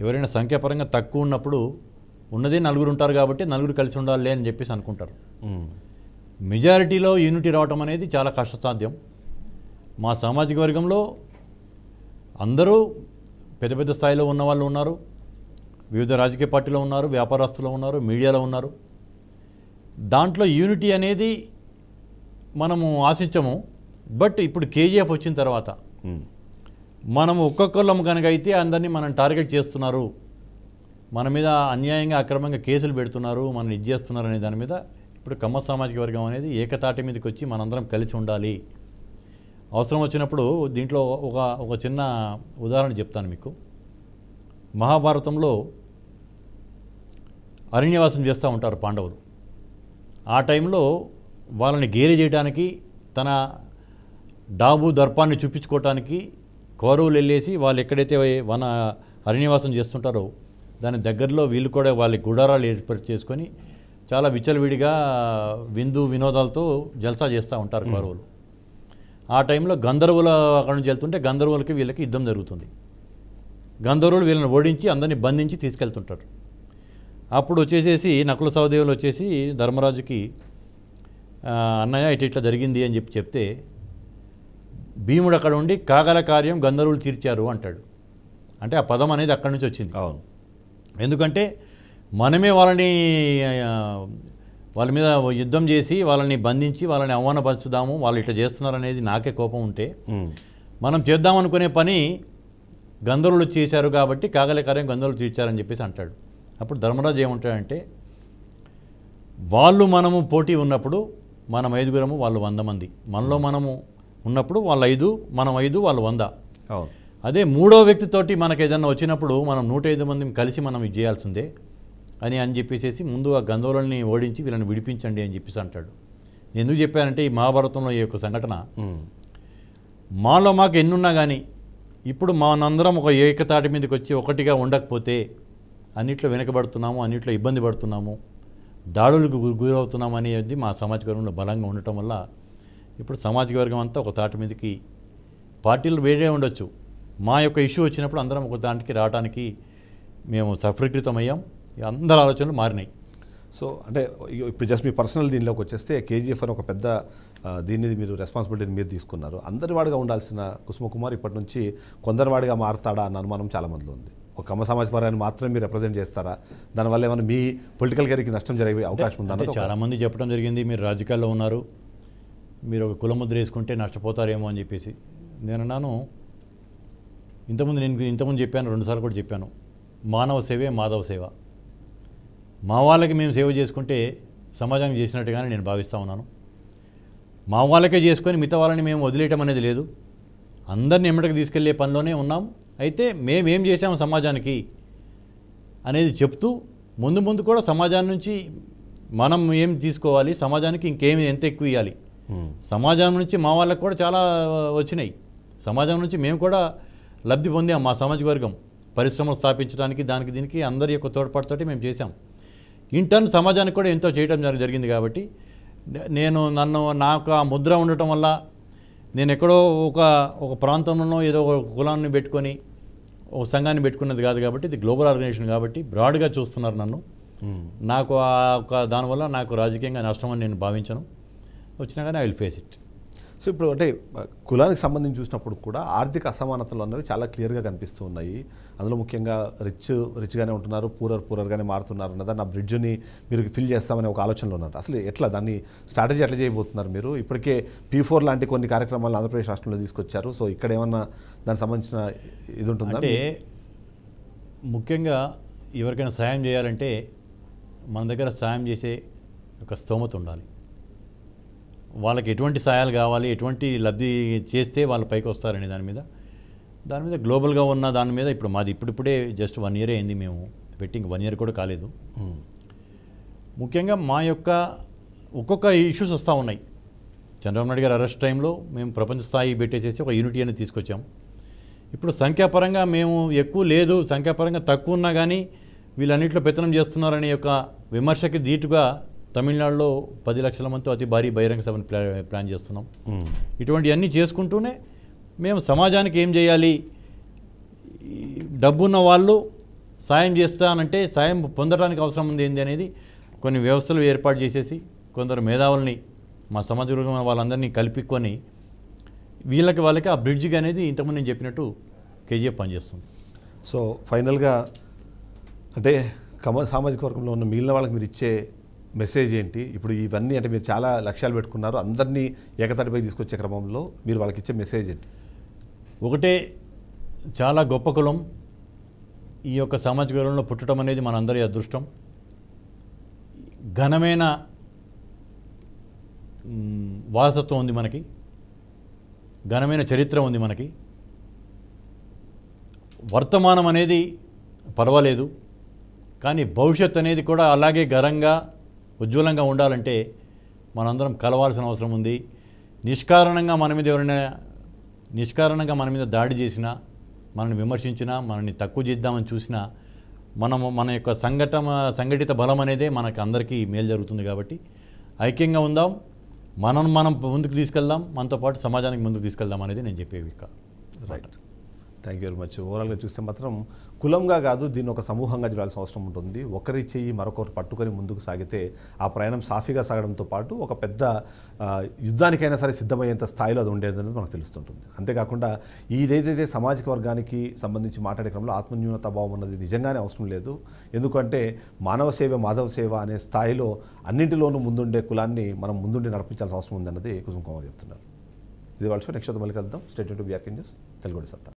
ఎవరైనా సంఖ్యాపరంగా తక్కువ ఉన్నప్పుడు ఉన్నదే 4 ఉంటారు కాబట్టి 4 కలిసి ఉండాలి అని చెప్పేసి అనుకుంటారు. మెజారిటీలో యూనిటీ రావటం అనేది చాలా కష్టసాధ్యం. మా సామాజిక వర్గంలో అందరూ పెద్ద పెద్ద స్థాయిలో ఉన్న వాళ్ళు ఉన్నారు, వివిధ రాజకీయ పార్టీలో ఉన్నారు, వ్యాపారస్తులు ఉన్నారు, మీడియాలో ఉన్నారు. దాంట్లో యూనిటీ అనేది మనము ఆశించము. బట్ ఇప్పుడు కేజీఎఫ్ వచ్చిన తర్వాత మనం ఒక్కొక్కళ్ళం కనుక అయితే అందరినీ మనం టార్గెట్ చేస్తున్నారు, మన మీద అన్యాయంగా అక్రమంగా కేసులు పెడుతున్నారు, మనం ఇది చేస్తున్నారు అనే దాని మీద ఇప్పుడు కమ్మ సామాజిక వర్గం అనేది ఏకతాటి మీదకి వచ్చి మనందరం కలిసి ఉండాలి. అవసరం వచ్చినప్పుడు దీంట్లో ఒక చిన్న ఉదాహరణ చెప్తాను మీకు. మహాభారతంలో అరణ్యవాసం చేస్తూ ఉంటారు పాండవులు. ఆ టైంలో వాళ్ళని గేలి చేయడానికి, తన డాబు దర్పాన్ని చూపించుకోవటానికి కౌరవులు వెళ్ళేసి వాళ్ళు ఎక్కడైతే అరణ్యవాసం చేస్తుంటారో దాని దగ్గరలో వీళ్ళు కూడా వాళ్ళ గుడారాలు ఏర్పాటు చేసుకొని చాలా విచ్చలవిడిగా వినోదాలతో జల్సా చేస్తూ ఉంటారు కౌరవులు. ఆ టైంలో గంధర్వులు అక్కడ నుంచి వెళ్తుంటే గంధర్వులకి వీళ్ళకి యుద్ధం జరుగుతుంది. గంధర్వులు వీళ్ళని ఓడించి అందరినీ బంధించి తీసుకెళ్తుంటారు. అప్పుడు వచ్చేసేసి నకుల సహదేవులు వచ్చేసి ధర్మరాజుకి అన్నయ్య ఇట్లా జరిగింది అని చెప్తే భీముడు అక్కడ ఉండి కాగల కార్యం గంధర్వులు తీర్చారు అంటాడు. అంటే ఆ పదం అనేది అక్కడి నుంచి వచ్చింది. అవును, ఎందుకంటే మనమే వాళ్ళ మీద యుద్ధం చేసి వాళ్ళని బంధించి వాళ్ళని అవమానపరచుదాము, వాళ్ళు ఇట్లా చేస్తున్నారు అనేది నాకే కోపం ఉంటే మనం చేద్దామనుకునే పని గంధర్వులు చేశారు కాబట్టి కాగల కార్యం గంధర్వులు తీర్చారని చెప్పేసి అంటాడు. అప్పుడు ధర్మరాజు ఏమంటాడంటే వాళ్ళు మనము పోటీ ఉన్నప్పుడు మనం 5గురము వాళ్ళు 100 మంది, మనలో మనము ఉన్నప్పుడు వాళ్ళు 5, మనం 5, వాళ్ళు 100. అవును. అదే మూడో వ్యక్తితోటి మనకు ఏదన్నా వచ్చినప్పుడు మనం 105 మంది కలిసి మనం ఇది చేయాల్సిందే అని చెప్పేసి ముందు ఆ గంధర్వులని ఓడించి వీళ్ళని విడిపించండి అని చెప్పేసి అంటాడు. నేను ఎందుకు చెప్పానంటే ఈ మహాభారతంలో ఈ యొక్క సంఘటన మాలో మాకు ఎన్నున్నా కానీ ఇప్పుడు మనందరం ఒక ఏకతాటి మీదకి వచ్చి ఒకటిగా ఉండకపోతే అన్నిట్లో వెనకబడుతున్నాము, అన్నిట్లో ఇబ్బంది పడుతున్నాము, దాడులకు గురవుతున్నాము అనేది మా సామాజిక వర్గంలో బలంగా ఉండటం వల్ల ఇప్పుడు సామాజిక వర్గం అంతా ఒక తాటి మీదకి, పార్టీలు వేరే ఉండొచ్చు, మా యొక్క ఇష్యూ వచ్చినప్పుడు అందరం ఒక దానికి రావడానికి మేము సఫలీకృతమయ్యాం. అందరి ఆలోచనలు మారినాయి. సో అంటే ఇప్పుడు జస్ట్ మీ పర్సనల్ దీనిలోకి వచ్చేస్తే కేజీఎఫ్ అని ఒక పెద్ద దీన్ని మీరు రెస్పాన్సిబిలిటీని మీరు తీసుకున్నారు. అందరి వాడిగా ఉండాల్సిన కుసుమకుమార్ ఇప్పటి నుంచి కొందరి వాడిగా మారుతాడా అన్న అనుమానం చాలా మందిలో ఉంది. ఒక కమ్మ సామాజిక వర్గాన్ని మాత్రమే మీరు రిప్రజెంట్ చేస్తారా? దానివల్ల ఏమైనా మీ పొలిటికల్ కెరీర్కి నష్టం జరిగే అవకాశం ఉందా? చాలామంది చెప్పడం జరిగింది, మీరు రాజకీయాల్లో ఉన్నారు, మీరు ఒక కులముద్ర వేసుకుంటే నష్టపోతారేమో అని చెప్పేసి. నేనన్నాను, ఇంతకుముందు చెప్పాను, 2 సార్లు కూడా చెప్పాను, మానవ సేవే మాధవ సేవ. మా వాళ్ళకి మేము సేవ చేసుకుంటే సమాజానికి చేసినట్టుగానే నేను భావిస్తూ ఉన్నాను. మా వాళ్ళకే చేసుకొని మిగతా వాళ్ళని మేము వదిలేయటం అనేది లేదు. అందరిని ఎమ్మటికి తీసుకెళ్లే పనిలోనే ఉన్నాం. అయితే మేమేం చేసాము సమాజానికి అనేది చెప్తూ ముందు కూడా సమాజాన్ని నుంచి మనం ఏం తీసుకోవాలి, సమాజానికి ఇంకేమి ఎంత ఎక్కువ ఇవ్వాలి. సమాజం నుంచి మా వాళ్ళకి కూడా చాలా వచ్చినాయి. సమాజం నుంచి మేము కూడా లబ్ధి పొందాం. మా సామాజిక వర్గం పరిశ్రమలు స్థాపించడానికి దానికి దీనికి అందరి యొక్క తోడ్పాటుతోటి మేము చేశాం. ఇంటర్న్ సమాజానికి కూడా ఎంతో చేయడం జరిగింది. కాబట్టి నాకు ఆ ముద్ర ఉండటం వల్ల నేను ఎక్కడో ఒక ప్రాంతంలో ఏదో ఒక కులాన్ని పెట్టుకొని ఒక సంఘాన్ని పెట్టుకున్నది కాదు. కాబట్టి ఇది గ్లోబల్ ఆర్గనైజేషన్ కాబట్టి బ్రాడ్గా చూస్తున్నారు నన్ను. నాకు దానివల్ల నాకు రాజకీయంగా నష్టం అని నేను భావించను. వచ్చినా కానీ I will face it. So ఇప్పుడు అంటే కులానికి సంబంధించి చూసినప్పుడు కూడా ఆర్థిక అసమానతలు అన్నవి చాలా క్లియర్గా కనిపిస్తూ ఉన్నాయి. అందులో ముఖ్యంగా రిచ్గానే ఉంటున్నారు, పూరర్గానే మారుతున్నారు అన్నదాన్ని ఆ బ్రిడ్జ్ని మీరు ఫిల్ చేస్తామనే ఒక ఆలోచనలో ఉన్నారు. అసలు ఎట్లా దాన్ని స్ట్రాటజీ ఎట్లా చేయబోతున్నారు మీరు? ఇప్పటికే P4 లాంటి కొన్ని కార్యక్రమాలను ఆంధ్రప్రదేశ్ రాష్ట్రంలో తీసుకొచ్చారు. సో ఇక్కడ ఏమన్నా దానికి సంబంధించిన ఇది ఉంటుందా? అంటే ముఖ్యంగా ఎవరికైనా సాయం చేయాలంటే మన దగ్గర సాయం చేసే ఒక స్తోమత ఉండాలి. వాళ్ళకి ఎటువంటి సాయాలు కావాలి, ఎటువంటి లబ్ధి చేస్తే వాళ్ళ పైకి వస్తారనే దాని మీద గ్లోబల్గా ఉన్న దాని మీద ఇప్పుడు మాది ఇప్పుడిప్పుడే జస్ట్ 1 year అయింది మేము పెట్టి, 1 year కూడా కాలేదు. ముఖ్యంగా మా యొక్క ఒక్కొక్క ఇష్యూస్ వస్తూ ఉన్నాయి. చంద్రబాబు నాయుడు గారు అరెస్ట్ టైంలో మేము ప్రపంచ స్థాయి పెట్టేసేసి ఒక యూనిటీ అనేది తీసుకొచ్చాం. ఇప్పుడు సంఖ్యాపరంగా మేము ఎక్కువ లేదు, సంఖ్యాపరంగా తక్కువ ఉన్నా కానీ వీళ్ళన్నింటిలో పెత్తనం చేస్తున్నారనే యొక్క విమర్శకి ధీటుగా తమిళనాడులో 10 లక్షల మందితో అతి భారీ బహిరంగ సభను ప్లాన్ చేస్తున్నాం. ఇటువంటివన్నీ చేసుకుంటూనే మేము సమాజానికి ఏం చేయాలి, డబ్బున్న వాళ్ళు సాయం చేస్తానంటే సాయం పొందడానికి అవసరం ఉంది ఏంది అనేది కొన్ని వ్యవస్థలు ఏర్పాటు చేసేసి కొందరు మేధావుల్ని మా సమాజ వర్గం వాళ్ళందరినీ కలుపుకొని వాళ్ళకి ఆ బ్రిడ్జిగా అనేది ఇంతకుముందు నేను చెప్పినట్టు కేజీఎఫ్ పనిచేస్తుంది. సో ఫైనల్గా అంటే సామాజిక వర్గంలో ఉన్న మిగిలిన వాళ్ళకి మీరు ఇచ్చే మెసేజ్ ఏంటి? ఇప్పుడు ఇవన్నీ అంటే మీరు చాలా లక్ష్యాలు పెట్టుకున్నారు, అందరినీ ఏకతాటిపై తీసుకొచ్చే క్రమంలో మీరు వాళ్ళకి ఇచ్చే మెసేజ్ ఏంటి? ఒకటే, చాలా గొప్ప కులం ఈ యొక్క సామాజిక వర్గంలో పుట్టడం అనేది మనందరి అదృష్టం. ఘనమైన వారసత్వం ఉంది మనకి, ఘనమైన చరిత్ర ఉంది మనకి. వర్తమానం అనేది పర్వాలేదు, కానీ భవిష్యత్ అనేది కూడా అలాగే ఘనంగా ఉజ్వలంగా ఉండాలంటే మనందరం కలవాల్సిన అవసరం ఉంది. నిష్కారణంగా మన మీద దాడి చేసినా, మనల్ని విమర్శించినా, మనల్ని తక్కువ చేద్దామని చూసినా మన యొక్క సంఘటిత బలం అనేదే మనకు అందరికీ మేలు జరుగుతుంది. కాబట్టి ఐక్యంగా ఉందాం, మనం ముందుకు తీసుకెళ్దాం, మనతో పాటు సమాజానికి ముందుకు తీసుకెళ్దాం అనేది నేను చెప్పేవి. Right, thank you very much. ఓవరాల్గా చూస్తే మాత్రం కులంగా కాదు, దీన్ని ఒక సమూహంగా చూడాల్సిన అవసరం ఉంటుంది. ఒకరి చెయ్యి మరొకరు పట్టుకొని ముందుకు సాగితే ఆ ప్రయాణం సాఫీగా సాగడంతో పాటు ఒక పెద్ద యుద్ధానికైనా సరే సిద్ధమయ్యేంత స్థాయిలో అది ఉండేదనేది మనకు తెలుస్తుంటుంది. అంతేకాకుండా ఏదైతే సామాజిక వర్గానికి సంబంధించి మాట్లాడే క్రమంలో ఆత్మన్యూనతా భావం అన్నది నిజంగానే అవసరం లేదు. ఎందుకంటే మానవ సేవ మాధవ సేవ అనే స్థాయిలో అన్నింటిలోనూ ముందుండే కులాన్ని మనం ముందుండి నడిపించాల్సిన అవసరం ఉందన్నది కుసుమకుమార్ చెప్తున్నారు. ఇది వాళ్ళ నెక్స్ట్ మళ్ళీ కలుద్దాం. State to BRK news, Telugu సత్తా.